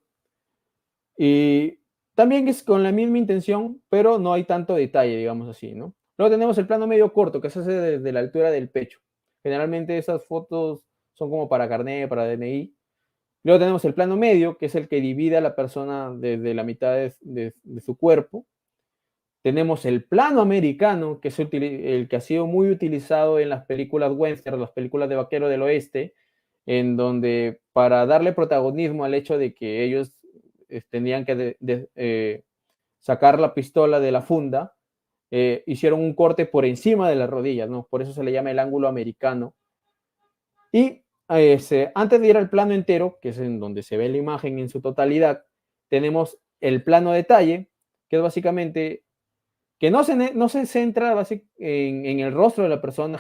Y también es con la misma intención, pero no hay tanto detalle, digamos así, ¿no? Luego tenemos el plano medio corto, que se hace desde la altura del pecho. Generalmente esas fotos son como para carnet, para DNI. Luego tenemos el plano medio, que es el que divide a la persona desde la mitad de su cuerpo. Tenemos el plano americano, que es el que ha sido muy utilizado en las películas western, las películas de vaquero del oeste, en donde para darle protagonismo al hecho de que ellos tenían que sacar la pistola de la funda, hicieron un corte por encima de las rodillas, ¿no? Por eso se le llama el ángulo americano. Y antes de ir al plano entero, que es en donde se ve la imagen en su totalidad, tenemos el plano detalle, que es básicamente que no se centra en el rostro de la persona,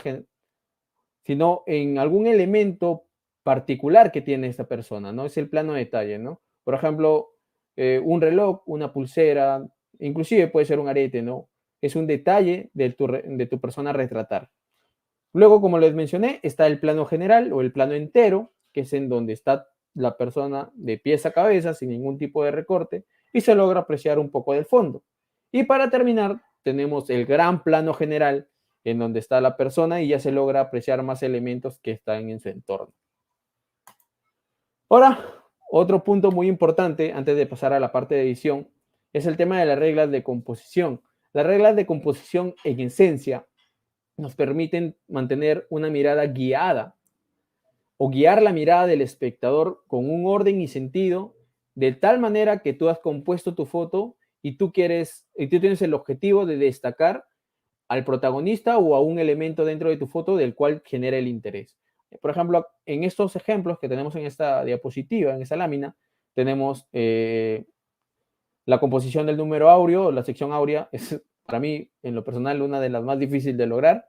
sino en algún elemento particular que tiene esta persona, ¿no? Es el plano detalle, ¿no? Por ejemplo, un reloj, una pulsera, inclusive puede ser un arete, ¿no? Es un detalle de tu persona a retratar. Luego, como les mencioné, está el plano general o el plano entero, que es en donde está la persona de pies a cabeza, sin ningún tipo de recorte, y se logra apreciar un poco del fondo. Y para terminar, tenemos el gran plano general, en donde está la persona y ya se logra apreciar más elementos que están en su entorno. Ahora, otro punto muy importante antes de pasar a la parte de edición es el tema de las reglas de composición. Las reglas de composición en esencia nos permiten mantener una mirada guiada o guiar la mirada del espectador con un orden y sentido de tal manera que tú has compuesto tu foto y tú tienes el objetivo de destacar al protagonista o a un elemento dentro de tu foto del cual genera el interés. Por ejemplo, en estos ejemplos que tenemos en esta diapositiva, en esta lámina, tenemos la composición del número áureo, la sección áurea, es para mí, en lo personal, una de las más difíciles de lograr.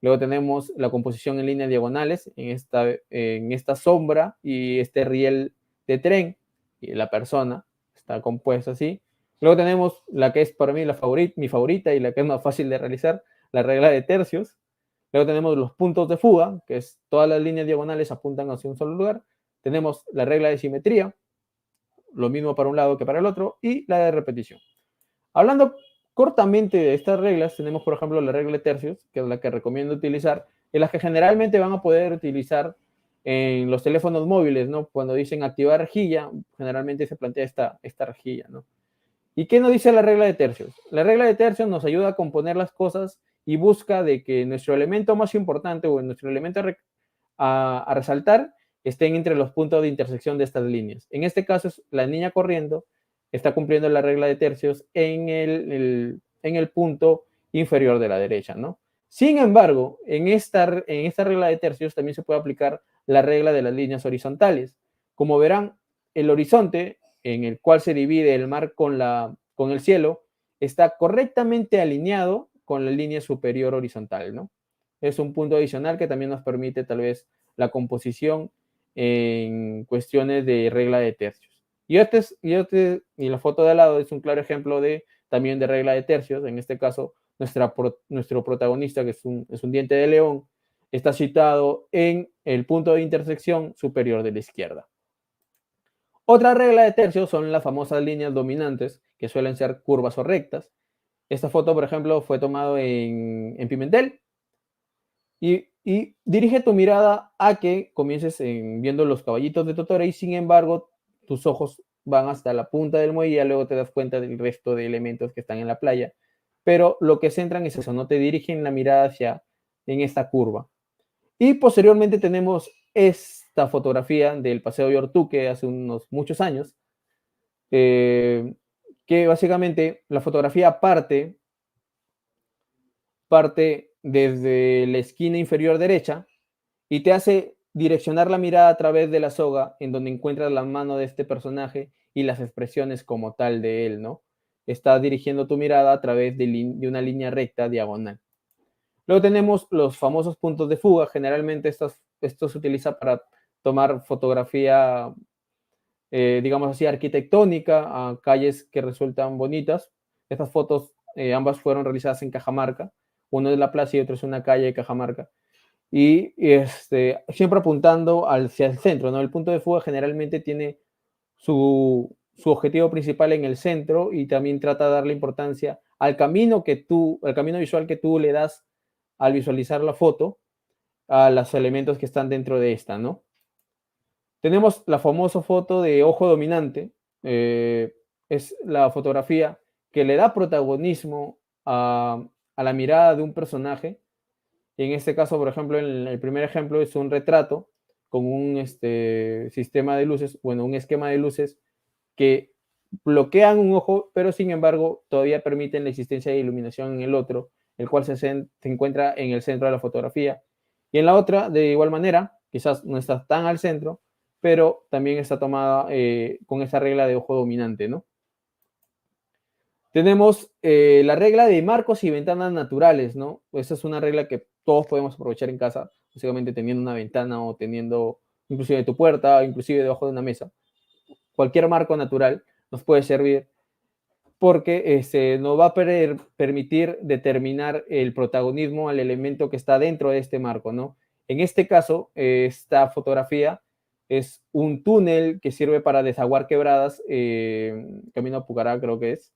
Luego tenemos la composición en líneas diagonales, en esta sombra y este riel de tren, y la persona está compuesta así. Luego tenemos la que es para mí mi favorita y la que es más fácil de realizar, la regla de tercios. Luego tenemos los puntos de fuga, que es todas las líneas diagonales apuntan hacia un solo lugar. Tenemos la regla de simetría, lo mismo para un lado que para el otro, y la de repetición. Hablando cortamente de estas reglas, tenemos por ejemplo la regla de tercios, que es la que recomiendo utilizar, y las que generalmente van a poder utilizar en los teléfonos móviles, ¿no? Cuando dicen activar rejilla, generalmente se plantea esta rejilla, ¿no? ¿Y qué nos dice la regla de tercios? La regla de tercios nos ayuda a componer las cosas y busca de que nuestro elemento más importante o nuestro elemento a resaltar estén entre los puntos de intersección de estas líneas. En este caso, la niña corriendo está cumpliendo la regla de tercios en el punto inferior de la derecha, ¿no? Sin embargo, en esta regla de tercios también se puede aplicar la regla de las líneas horizontales. Como verán, el horizonte en el cual se divide el mar con el cielo está correctamente alineado con la línea superior horizontal, ¿no? Es un punto adicional que también nos permite tal vez la composición en cuestiones de regla de tercios. Y la foto de al lado es un claro ejemplo también de regla de tercios. En este caso, nuestro protagonista, que es un diente de león, está situado en el punto de intersección superior de la izquierda. Otra regla de tercios son las famosas líneas dominantes, que suelen ser curvas o rectas. Esta foto, por ejemplo, fue tomado en Pimentel. Y dirige tu mirada a que comiences viendo los caballitos de Totoro y sin embargo tus ojos van hasta la punta del muelle y ya luego te das cuenta del resto de elementos que están en la playa. Pero lo que centran es eso, no te dirigen la mirada en esta curva. Y posteriormente tenemos esta fotografía del Paseo de Ortuque hace unos muchos años, que básicamente la fotografía parte desde la esquina inferior derecha y te hace direccionar la mirada a través de la soga en donde encuentras la mano de este personaje y las expresiones como tal de él, ¿no? Está dirigiendo tu mirada a través de una línea recta diagonal. Luego tenemos los famosos puntos de fuga. Generalmente esto se utiliza para tomar fotografía, digamos así, arquitectónica a calles que resultan bonitas. Estas fotos ambas fueron realizadas en Cajamarca. Uno es la plaza y otro es una calle de Cajamarca. Y siempre apuntando hacia el centro, ¿no? El punto de fuga generalmente tiene su objetivo principal en el centro y también trata de darle importancia al camino visual que tú le das al visualizar la foto a los elementos que están dentro de esta, ¿no? Tenemos la famosa foto de ojo dominante, es la fotografía que le da protagonismo a la mirada de un personaje. En este caso, por ejemplo, el primer ejemplo es un retrato con un sistema de luces, bueno, un esquema de luces que bloquean un ojo, pero sin embargo todavía permiten la existencia de iluminación en el otro, el cual se encuentra en el centro de la fotografía. Y en la otra, de igual manera, quizás no está tan al centro, pero también está tomada con esa regla de ojo dominante, ¿no? Tenemos la regla de marcos y ventanas naturales, ¿no? Esa es una regla que todos podemos aprovechar en casa, básicamente teniendo una ventana o teniendo inclusive tu puerta, inclusive debajo de una mesa. Cualquier marco natural nos puede servir porque nos va a permitir determinar el protagonismo al elemento que está dentro de este marco, ¿no? En este caso, esta fotografía es un túnel que sirve para desaguar quebradas, camino a Pucará creo que es,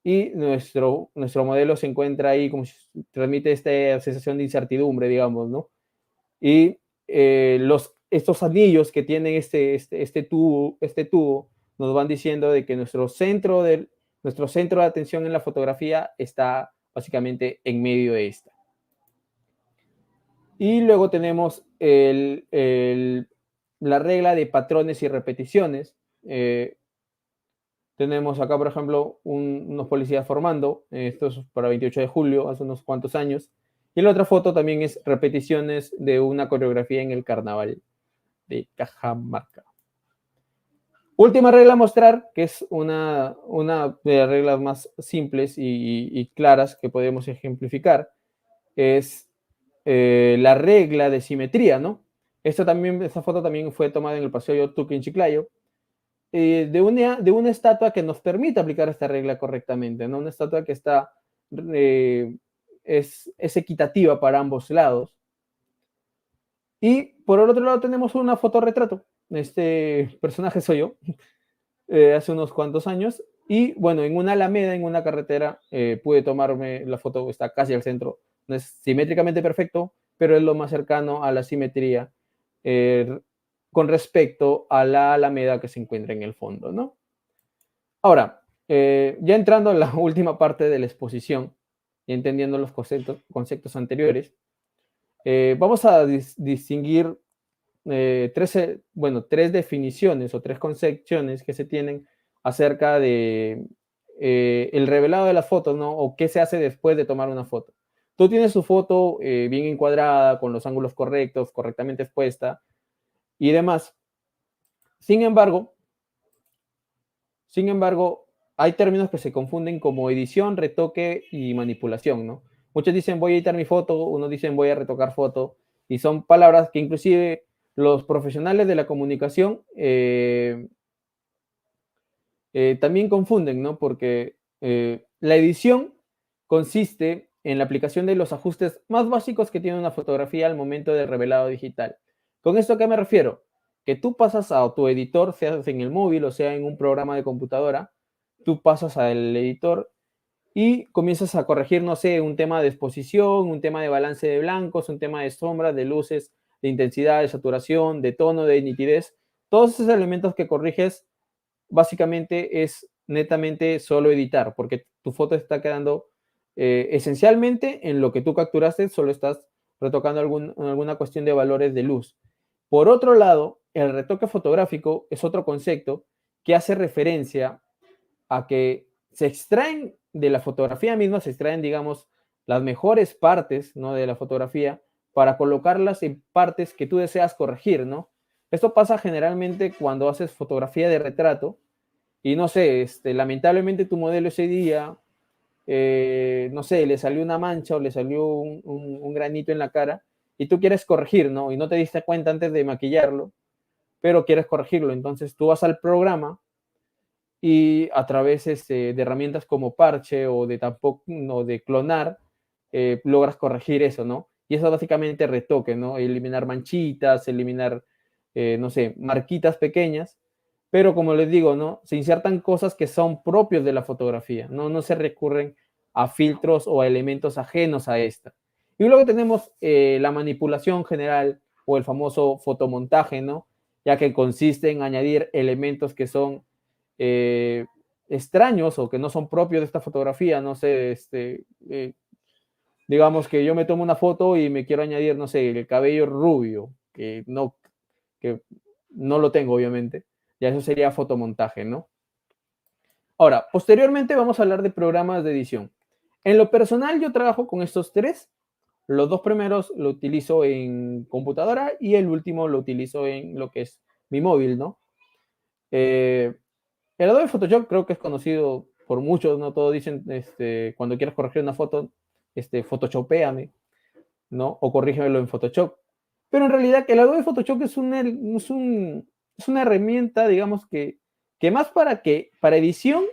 y nuestro modelo se encuentra ahí como si transmite esta sensación de incertidumbre, digamos, ¿no? Y estos anillos que tienen este tubo nos van diciendo de que nuestro centro de atención en la fotografía está básicamente en medio de esta. Y luego tenemos la regla de patrones y repeticiones. Tenemos acá, por ejemplo, unos policías formando. Esto es para 28 de julio, hace unos cuantos años. Y la otra foto también es repeticiones de una coreografía en el carnaval de Cajamarca. Última regla a mostrar, que es una de las reglas más simples y claras que podemos ejemplificar, es la regla de simetría, ¿no? Esta foto también fue tomada en el Paseo de Ortuque en Chiclayo, de una estatua que nos permite aplicar esta regla correctamente, ¿no? Una estatua que es equitativa para ambos lados. Y por el otro lado tenemos una fotorretrato. Este personaje soy yo, hace unos cuantos años. Y bueno, en una alameda, en una carretera, pude tomarme la foto, está casi al centro. No es simétricamente perfecto, pero es lo más cercano a la simetría con respecto a la alameda que se encuentra en el fondo, ¿no? Ahora, ya entrando a la última parte de la exposición y entendiendo los conceptos anteriores, vamos a distinguir tres definiciones o tres concepciones que se tienen acerca de el revelado de las fotos, ¿no? O qué se hace después de tomar una foto. Tú tienes tu foto bien encuadrada, con los ángulos correctos, correctamente expuesta y demás. Sin embargo, hay términos que se confunden como edición, retoque y manipulación, ¿no? Muchos dicen voy a editar mi foto, unos dicen voy a retocar foto, y son palabras que inclusive los profesionales de la comunicación también confunden, ¿no? Porque la edición consiste en la aplicación de los ajustes más básicos que tiene una fotografía al momento del revelado digital. ¿Con esto a qué me refiero? Que tú pasas a tu editor, sea en el móvil o sea en un programa de computadora, tú pasas al editor y comienzas a corregir, no sé, un tema de exposición, un tema de balance de blancos, un tema de sombras, de luces, de intensidad, de saturación, de tono, de nitidez. Todos esos elementos que corriges básicamente es netamente solo editar, porque tu foto está quedando esencialmente en lo que tú capturaste, solo estás retocando alguna cuestión de valores de luz. Por otro lado, el retoque fotográfico es otro concepto que hace referencia a que se extraen de la fotografía misma, se extraen, digamos, las mejores partes, ¿no? De la fotografía para colocarlas en partes que tú deseas corregir, ¿no? Esto pasa generalmente cuando haces fotografía de retrato y no sé, lamentablemente tu modelo ese día, no sé, le salió una mancha o le salió un granito en la cara y tú quieres corregir, ¿no? Y no te diste cuenta antes de maquillarlo, pero quieres corregirlo. Entonces tú vas al programa y a través de herramientas como parche o de tampoco o de clonar, logras corregir eso, ¿no? Y eso básicamente retoque, ¿no? Eliminar manchitas, eliminar, no sé, marquitas pequeñas, pero como les digo, ¿no? Se insertan cosas que son propios de la fotografía, ¿no? No se recurren a filtros o a elementos ajenos a esta. Y luego tenemos la manipulación general o el famoso fotomontaje, ¿no? Ya que consiste en añadir elementos que son eh, extraños o que no son propios de esta fotografía, no sé, digamos que yo me tomo una foto y me quiero añadir, no sé, el cabello rubio, que no lo tengo obviamente, ya eso sería fotomontaje, ¿no? Ahora, posteriormente vamos a hablar de programas de edición. En lo personal yo trabajo con estos tres, los dos primeros lo utilizo en computadora y el último lo utilizo en lo que es mi móvil, ¿no? Eh, El Adobe Photoshop creo que es conocido por muchos, ¿no? Todos dicen, cuando quieras corregir una foto, photoshopéame, ¿no? O corrígemelo en Photoshop. Pero en realidad el Adobe Photoshop es una herramienta, digamos que más para edición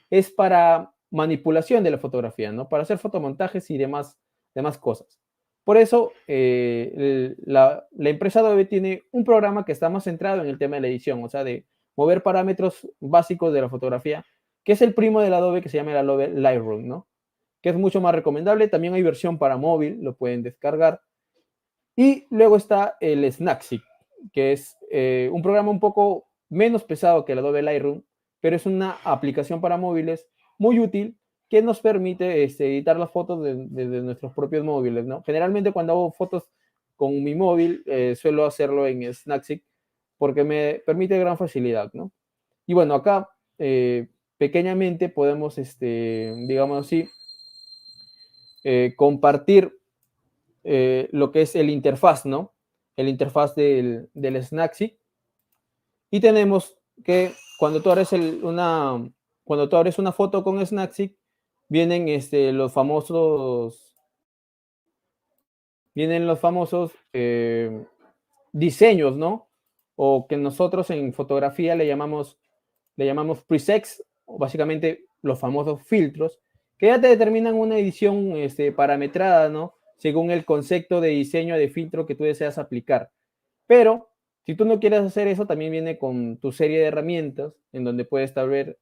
es para manipulación de la fotografía, ¿no? Para hacer fotomontajes y demás cosas. Por eso, la empresa Adobe tiene un programa que está más centrado en el tema de la edición, o sea, de mover parámetros básicos de la fotografía, que es el primo del Adobe que se llama el Adobe Lightroom, ¿no? Que es mucho más recomendable. También hay versión para móvil, lo pueden descargar. Y luego está el Snapseed, que es un programa un poco menos pesado que el Adobe Lightroom, pero es una aplicación para móviles muy útil que nos permite editar las fotos desde nuestros propios móviles, ¿no? Generalmente cuando hago fotos con mi móvil, suelo hacerlo en Snapseed porque me permite gran facilidad, ¿no? Y bueno, acá pequeñamente podemos, digamos así, compartir lo que es el interfaz, ¿no? El interfaz del Snapseed. Y tenemos que cuando tú abres una foto con Snapseed, vienen los famosos diseños, ¿no? O que nosotros en fotografía le llamamos presets, o básicamente los famosos filtros, que ya te determinan una edición parametrada, ¿no? Según el concepto de diseño de filtro que tú deseas aplicar. Pero si tú no quieres hacer eso, también viene con tu serie de herramientas en donde puedes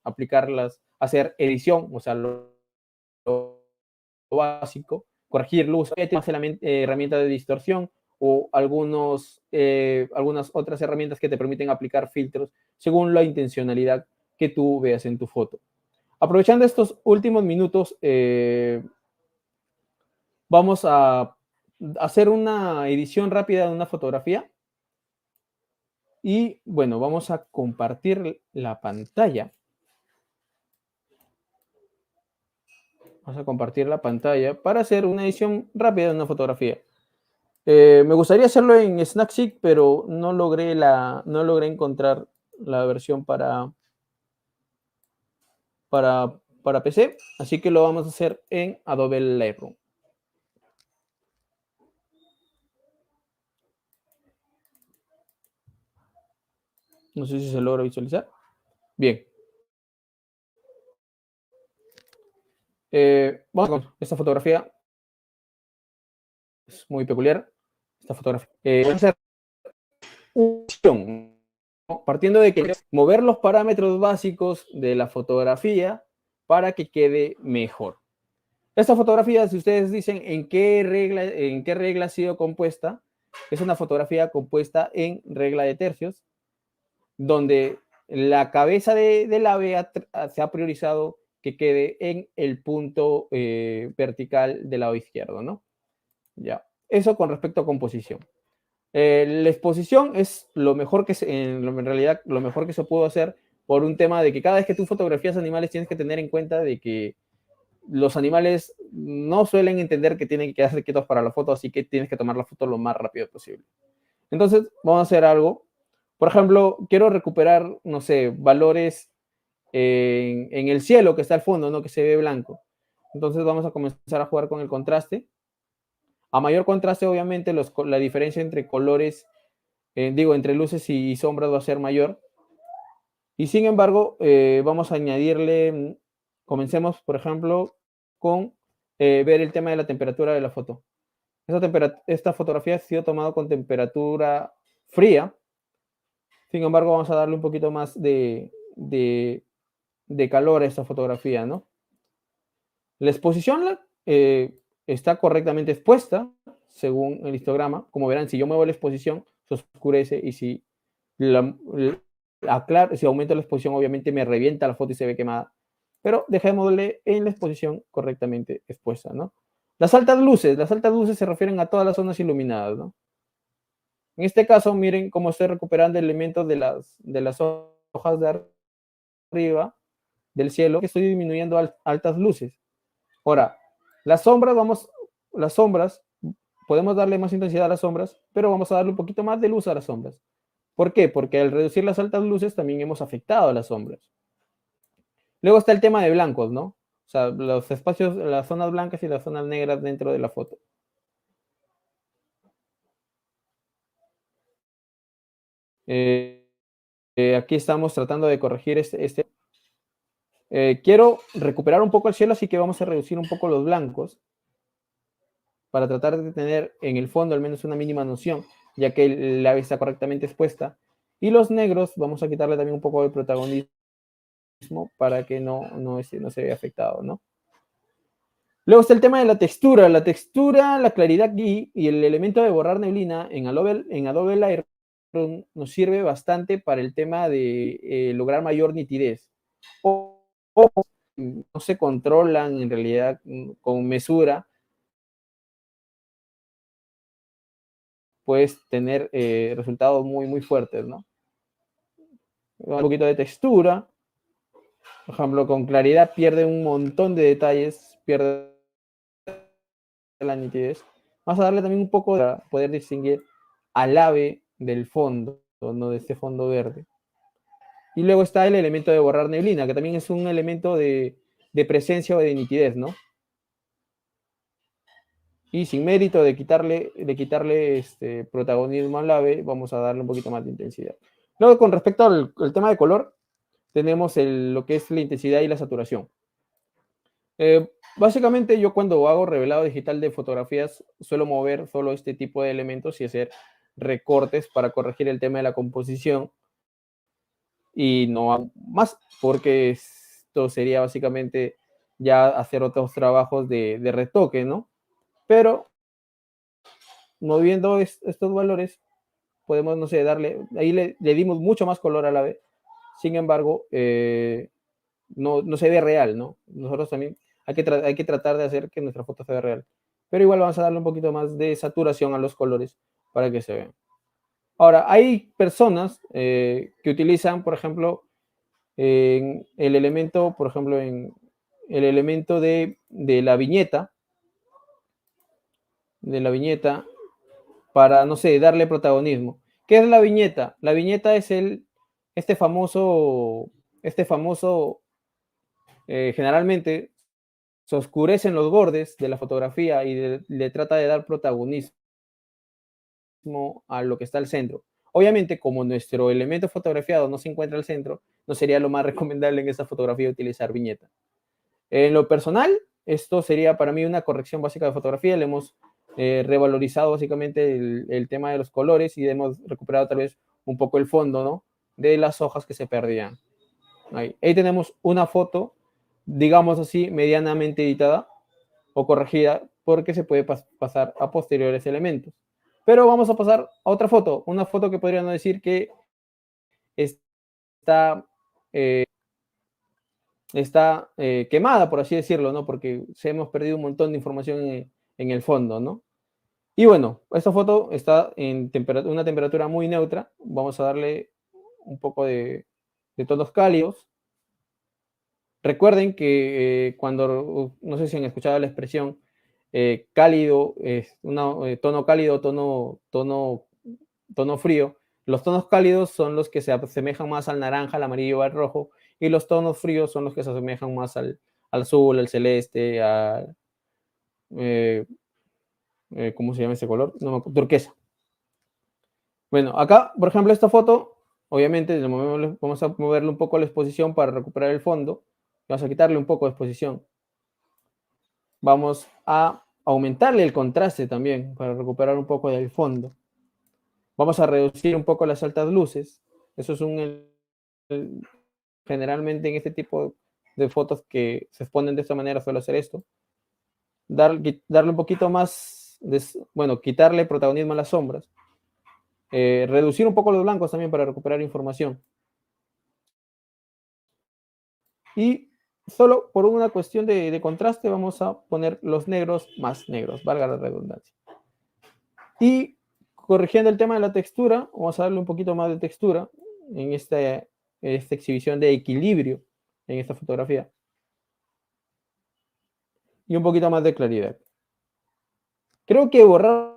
aplicarlas, hacer edición, o sea, lo básico, corregir luz, más herramientas de distorsión o algunas otras herramientas que te permiten aplicar filtros según la intencionalidad que tú veas en tu foto. Aprovechando estos últimos minutos, vamos a hacer una edición rápida de una fotografía. Y bueno, vamos a compartir la pantalla. Vamos a compartir la pantalla para hacer una edición rápida de una fotografía. Me gustaría hacerlo en Snapseed, pero no logré encontrar la versión para PC, así que lo vamos a hacer en Adobe Lightroom. No sé si se logra visualizar. Bien. Vamos con esta fotografía. Es muy peculiar. Esta fotografía. Vamos a hacer partiendo de que mover los parámetros básicos de la fotografía para que quede mejor. Esta fotografía, si ustedes dicen en qué regla ha sido compuesta, es una fotografía compuesta en regla de tercios, donde la cabeza del ave se ha priorizado que quede en el punto vertical del lado izquierdo, ¿no? Ya. Eso con respecto a composición. La exposición es lo mejor que en realidad lo mejor que se pudo hacer por un tema de que cada vez que tú fotografías animales tienes que tener en cuenta de que los animales no suelen entender que tienen que quedarse quietos para la foto, así que tienes que tomar la foto lo más rápido posible. Entonces, vamos a hacer algo. Por ejemplo, quiero recuperar, no sé, valores en el cielo que está al fondo, ¿no? Que se ve blanco. Entonces, vamos a comenzar a jugar con el contraste. A mayor contraste, obviamente, la diferencia entre colores, entre luces y sombras va a ser mayor. Y sin embargo, vamos a añadirle, comencemos, por ejemplo, con ver el tema de la temperatura de la foto. Esta fotografía ha sido tomada con temperatura fría. Sin embargo, vamos a darle un poquito más de calor a esta fotografía, ¿no? La exposición está correctamente expuesta, según el histograma. Como verán, si yo muevo la exposición, se oscurece, y si aumento la exposición, obviamente me revienta la foto y se ve quemada. Pero dejémosle en la exposición correctamente expuesta, ¿no? Las altas luces se refieren a todas las zonas iluminadas, ¿no? En este caso, miren cómo estoy recuperando elementos de las hojas de arriba del cielo, que estoy disminuyendo altas luces. Ahora, las sombras, podemos darle más intensidad a las sombras, pero vamos a darle un poquito más de luz a las sombras. ¿Por qué? Porque al reducir las altas luces también hemos afectado a las sombras. Luego está el tema de blancos, ¿no? O sea, los espacios, las zonas blancas y las zonas negras dentro de la foto. Aquí estamos tratando de corregir quiero recuperar un poco el cielo, así que vamos a reducir un poco los blancos para tratar de tener en el fondo al menos una mínima noción, ya que el ave está correctamente expuesta. Y los negros vamos a quitarle también un poco de protagonismo para que no se vea afectado, ¿no? Luego está el tema de la textura. La textura, la claridad y el elemento de borrar neblina en Adobe Lightroom nos sirve bastante para el tema de lograr mayor nitidez. O no se controlan en realidad con mesura, puedes tener resultados muy, muy fuertes, ¿no? Un poquito de textura. Por ejemplo, con claridad pierde un montón de detalles, pierde la nitidez. Vamos a darle también un poco para poder distinguir al ave del fondo, ¿no? De este fondo verde. Y luego está el elemento de borrar neblina, que también es un elemento de presencia o de nitidez, ¿no? Y sin mérito de quitarle protagonismo al ave, vamos a darle un poquito más de intensidad. Luego, con respecto al tema de color, tenemos lo que es la intensidad y la saturación. Básicamente, yo cuando hago revelado digital de fotografías, suelo mover solo este tipo de elementos y hacer recortes para corregir el tema de la composición y no más, porque esto sería básicamente ya hacer otros trabajos de retoque, ¿no? Pero moviendo estos valores, podemos, no sé, ahí le dimos mucho más color a la ave. Sin embargo, no se ve real, ¿no? Nosotros también hay que tratar de hacer que nuestra foto se vea real. Pero igual vamos a darle un poquito más de saturación a los colores para que se vean. Ahora, hay personas que utilizan, por ejemplo, el elemento, por ejemplo, en el elemento de la viñeta, para, no sé, darle protagonismo. ¿Qué es la viñeta? La viñeta es este famoso, generalmente se oscurecen los bordes de la fotografía y le trata de dar protagonismo a lo que está al centro. Obviamente, como nuestro elemento fotografiado no se encuentra al centro, no sería lo más recomendable en esta fotografía utilizar viñeta. En lo personal, esto sería para mí una corrección básica de fotografía. Le hemos revalorizado básicamente el tema de los colores y hemos recuperado tal vez un poco el fondo, ¿no? De las hojas que se perdían. Ahí tenemos una foto, digamos así, medianamente editada o corregida, porque se puede pasar a posteriores elementos. Pero vamos a pasar a otra foto, una foto que podríamos decir que está, quemada, por así decirlo, ¿no? Porque se hemos perdido un montón de información en el fondo, ¿no? Y bueno, esta foto está en una temperatura muy neutra. Vamos a darle un poco de tonos cálidos. Recuerden que cuando, no sé si han escuchado la expresión cálido, tono cálido, tono frío. Los tonos cálidos son los que se asemejan más al naranja, al amarillo, al rojo, y los tonos fríos son los que se asemejan más al azul, al celeste, ¿cómo se llama ese color? No, turquesa. Bueno, acá, por ejemplo, esta foto, obviamente, vamos a moverle un poco la exposición para recuperar el fondo. Vamos a quitarle un poco de exposición. Vamos a aumentarle el contraste también para recuperar un poco del fondo. Vamos a reducir un poco las altas luces. Eso es generalmente en este tipo de fotos que se exponen de esta manera suelo hacer esto. Darle un poquito más, bueno, quitarle protagonismo a las sombras. Reducir un poco los blancos también para recuperar información. Y solo por una cuestión de contraste vamos a poner los negros más negros, valga la redundancia. Y corrigiendo el tema de la textura, vamos a darle un poquito más de textura en esta exhibición de equilibrio en esta fotografía. Y un poquito más de claridad. Creo que borrar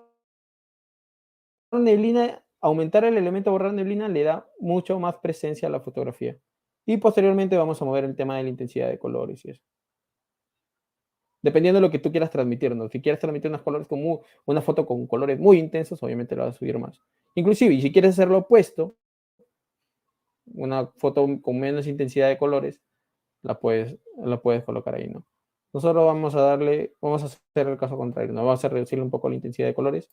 neblina, aumentar el elemento borrar neblina le da mucho más presencia a la fotografía. Y posteriormente vamos a mover el tema de la intensidad de colores y eso. Dependiendo de lo que tú quieras transmitir, ¿no? Si quieres transmitir una foto con colores muy intensos, obviamente la vas a subir más. Inclusive, y si quieres hacer lo opuesto, una foto con menos intensidad de colores, la puedes colocar ahí, ¿no? Nosotros vamos a hacer el caso contrario, ¿no? Vamos a reducirle un poco la intensidad de colores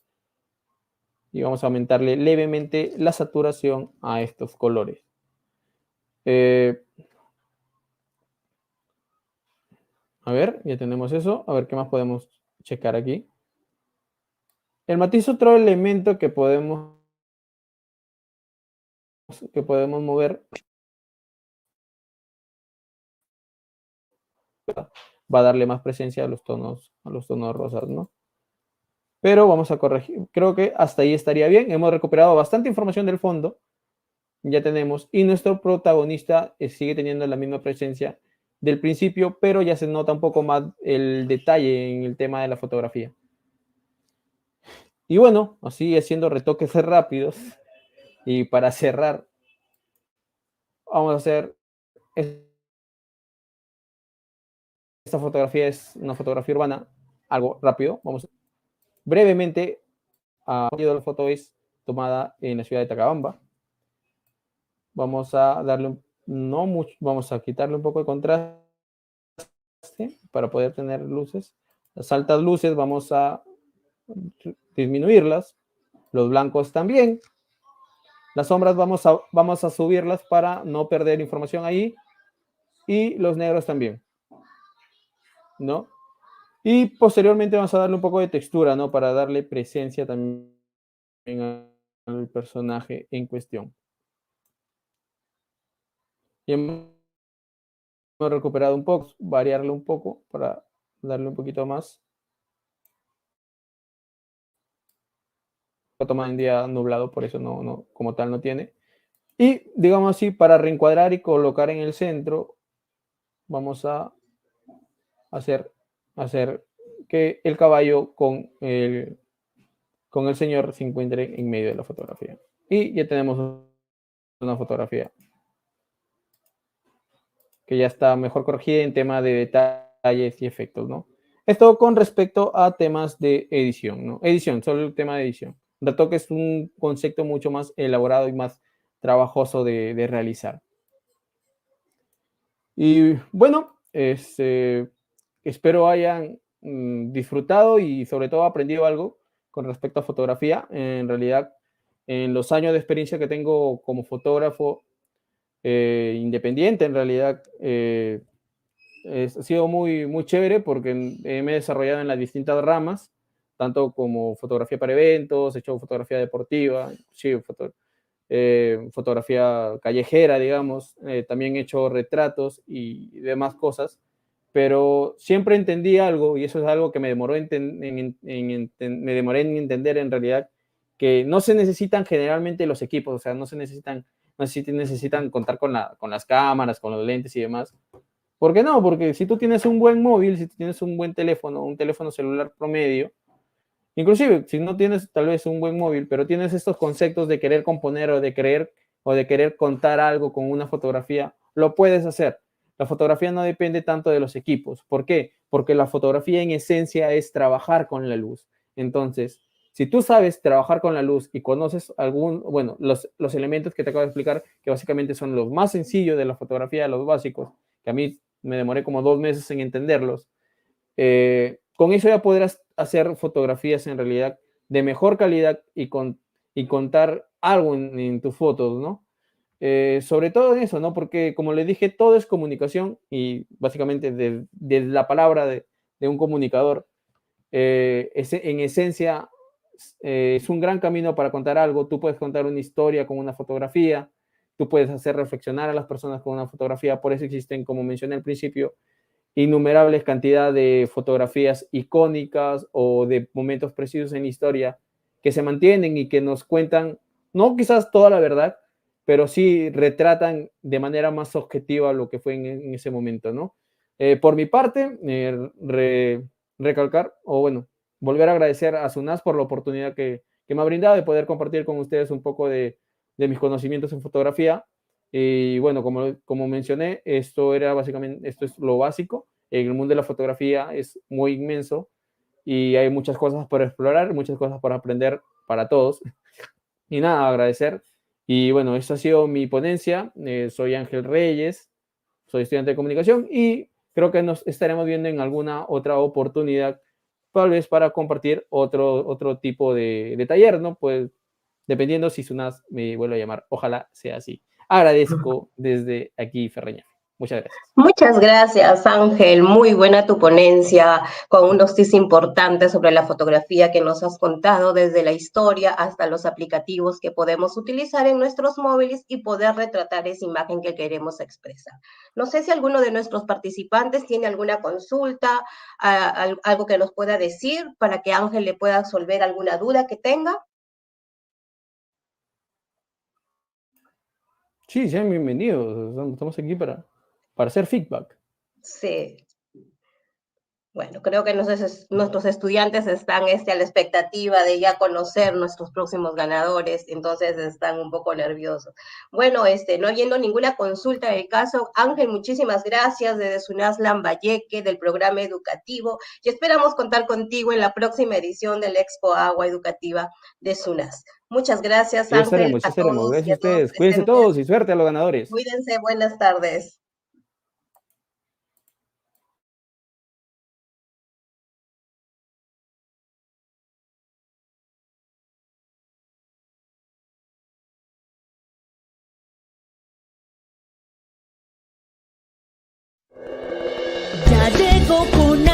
y vamos a aumentarle levemente la saturación a estos colores. A ver, ya tenemos eso. A ver qué más podemos checar aquí. El matiz es otro elemento que podemos mover. Va a darle más presencia a los tonos rosas, ¿no? Pero vamos a corregir. Creo que hasta ahí estaría bien. Hemos recuperado bastante información del fondo. Ya tenemos. Y nuestro protagonista sigue teniendo la misma presencia del principio, pero ya se nota un poco más el detalle en el tema de la fotografía. Y bueno, así haciendo retoques rápidos. Y para cerrar, vamos a hacer esta fotografía. Es una fotografía urbana, algo rápido. Vamos brevemente a la foto es tomada en la ciudad de Tacabamba. Vamos a darle vamos a quitarle un poco de contraste para poder tener luces. Las altas luces vamos a disminuirlas, los blancos también. Las sombras vamos a subirlas para no perder información ahí, y los negros también, ¿no? Y posteriormente vamos a darle un poco de textura, ¿no? Para darle presencia también al personaje en cuestión. Y hemos recuperado un poco, variarlo un poco para darle un poquito más. Toma en día nublado, por eso no, como tal no tiene. Y digamos así, para reencuadrar y colocar en el centro, vamos a hacer que el caballo con el señor se encuentre en medio de la fotografía. Y ya tenemos una fotografía que ya está mejor corregida en tema de detalles y efectos, ¿no? Esto con respecto a temas de edición, ¿no? Edición, solo el tema de edición. Retoque es un concepto mucho más elaborado y más trabajoso de realizar. Y bueno, espero hayan disfrutado y sobre todo aprendido algo con respecto a fotografía. En realidad, en los años de experiencia que tengo como fotógrafo independiente, en realidad ha sido muy, muy chévere porque me he desarrollado en las distintas ramas, tanto como fotografía para eventos, he hecho fotografía deportiva, sí, fotografía callejera, digamos, también he hecho retratos y demás cosas, pero siempre entendí algo, y eso es algo que me demoró me demoré en entender en realidad, que no se necesitan generalmente los equipos, o sea, no necesitan contar con las cámaras, con los lentes y demás. ¿Por qué no? Porque si tú tienes un buen móvil, si tú tienes un buen teléfono, un teléfono celular promedio, inclusive si no tienes tal vez un buen móvil, pero tienes estos conceptos de querer componer o de querer contar algo con una fotografía, lo puedes hacer. La fotografía no depende tanto de los equipos. ¿Por qué? Porque la fotografía en esencia es trabajar con la luz. Entonces, si tú sabes trabajar con la luz y conoces los elementos que te acabo de explicar, que básicamente son los más sencillos de la fotografía, los básicos, que a mí me demoré como 2 meses en entenderlos, con eso ya podrás hacer fotografías en realidad de mejor calidad y contar algo en tus fotos, ¿no? Sobre todo en eso, ¿no? Porque como les dije, todo es comunicación y básicamente de la palabra de un comunicador, en esencia es un gran camino para contar algo. Tú puedes contar una historia con una fotografía, tú puedes hacer reflexionar a las personas con una fotografía, por eso existen, como mencioné al principio, innumerables cantidad de fotografías icónicas o de momentos precisos en la historia que se mantienen y que nos cuentan, no quizás toda la verdad, pero sí retratan de manera más objetiva lo que fue en ese momento, ¿no? Por mi parte, recalcar, o bueno, volver a agradecer a SUNAS por la oportunidad que me ha brindado de poder compartir con ustedes un poco de mis conocimientos en fotografía. Y bueno, como mencioné, esto es lo básico. En el mundo de la fotografía es muy inmenso y hay muchas cosas por explorar, muchas cosas por aprender para todos. Y nada, agradecer. Y bueno, esta ha sido mi ponencia. Soy Ángel Reyes, soy estudiante de comunicación y creo que nos estaremos viendo en alguna otra oportunidad, tal vez para compartir otro tipo de taller, ¿no? Pues dependiendo si Sunas me vuelve a llamar. Ojalá sea así. Agradezco desde aquí, Ferreña. Muchas gracias. Muchas gracias, Ángel. Muy buena tu ponencia, con unos tips importantes sobre la fotografía que nos has contado, desde la historia hasta los aplicativos que podemos utilizar en nuestros móviles y poder retratar esa imagen que queremos expresar. No sé si alguno de nuestros participantes tiene alguna consulta, algo que nos pueda decir para que Ángel le pueda resolver alguna duda que tenga. Sí, sean bienvenidos. Estamos aquí para hacer feedback. Sí. Bueno, creo que nuestros estudiantes están a la expectativa de ya conocer nuestros próximos ganadores, entonces están un poco nerviosos. Bueno, no habiendo ninguna consulta del caso, Ángel, muchísimas gracias desde SUNAS Lambayeque, del programa educativo, y esperamos contar contigo en la próxima edición del Expo Agua Educativa de SUNAS. Muchas gracias, Ya Ángel, estaremos, ya a estaremos. todos y Gracias a a todos ustedes. Cuídense presentes. todos y suerte a los ganadores. Cuídense, buenas tardes. Ya llegó con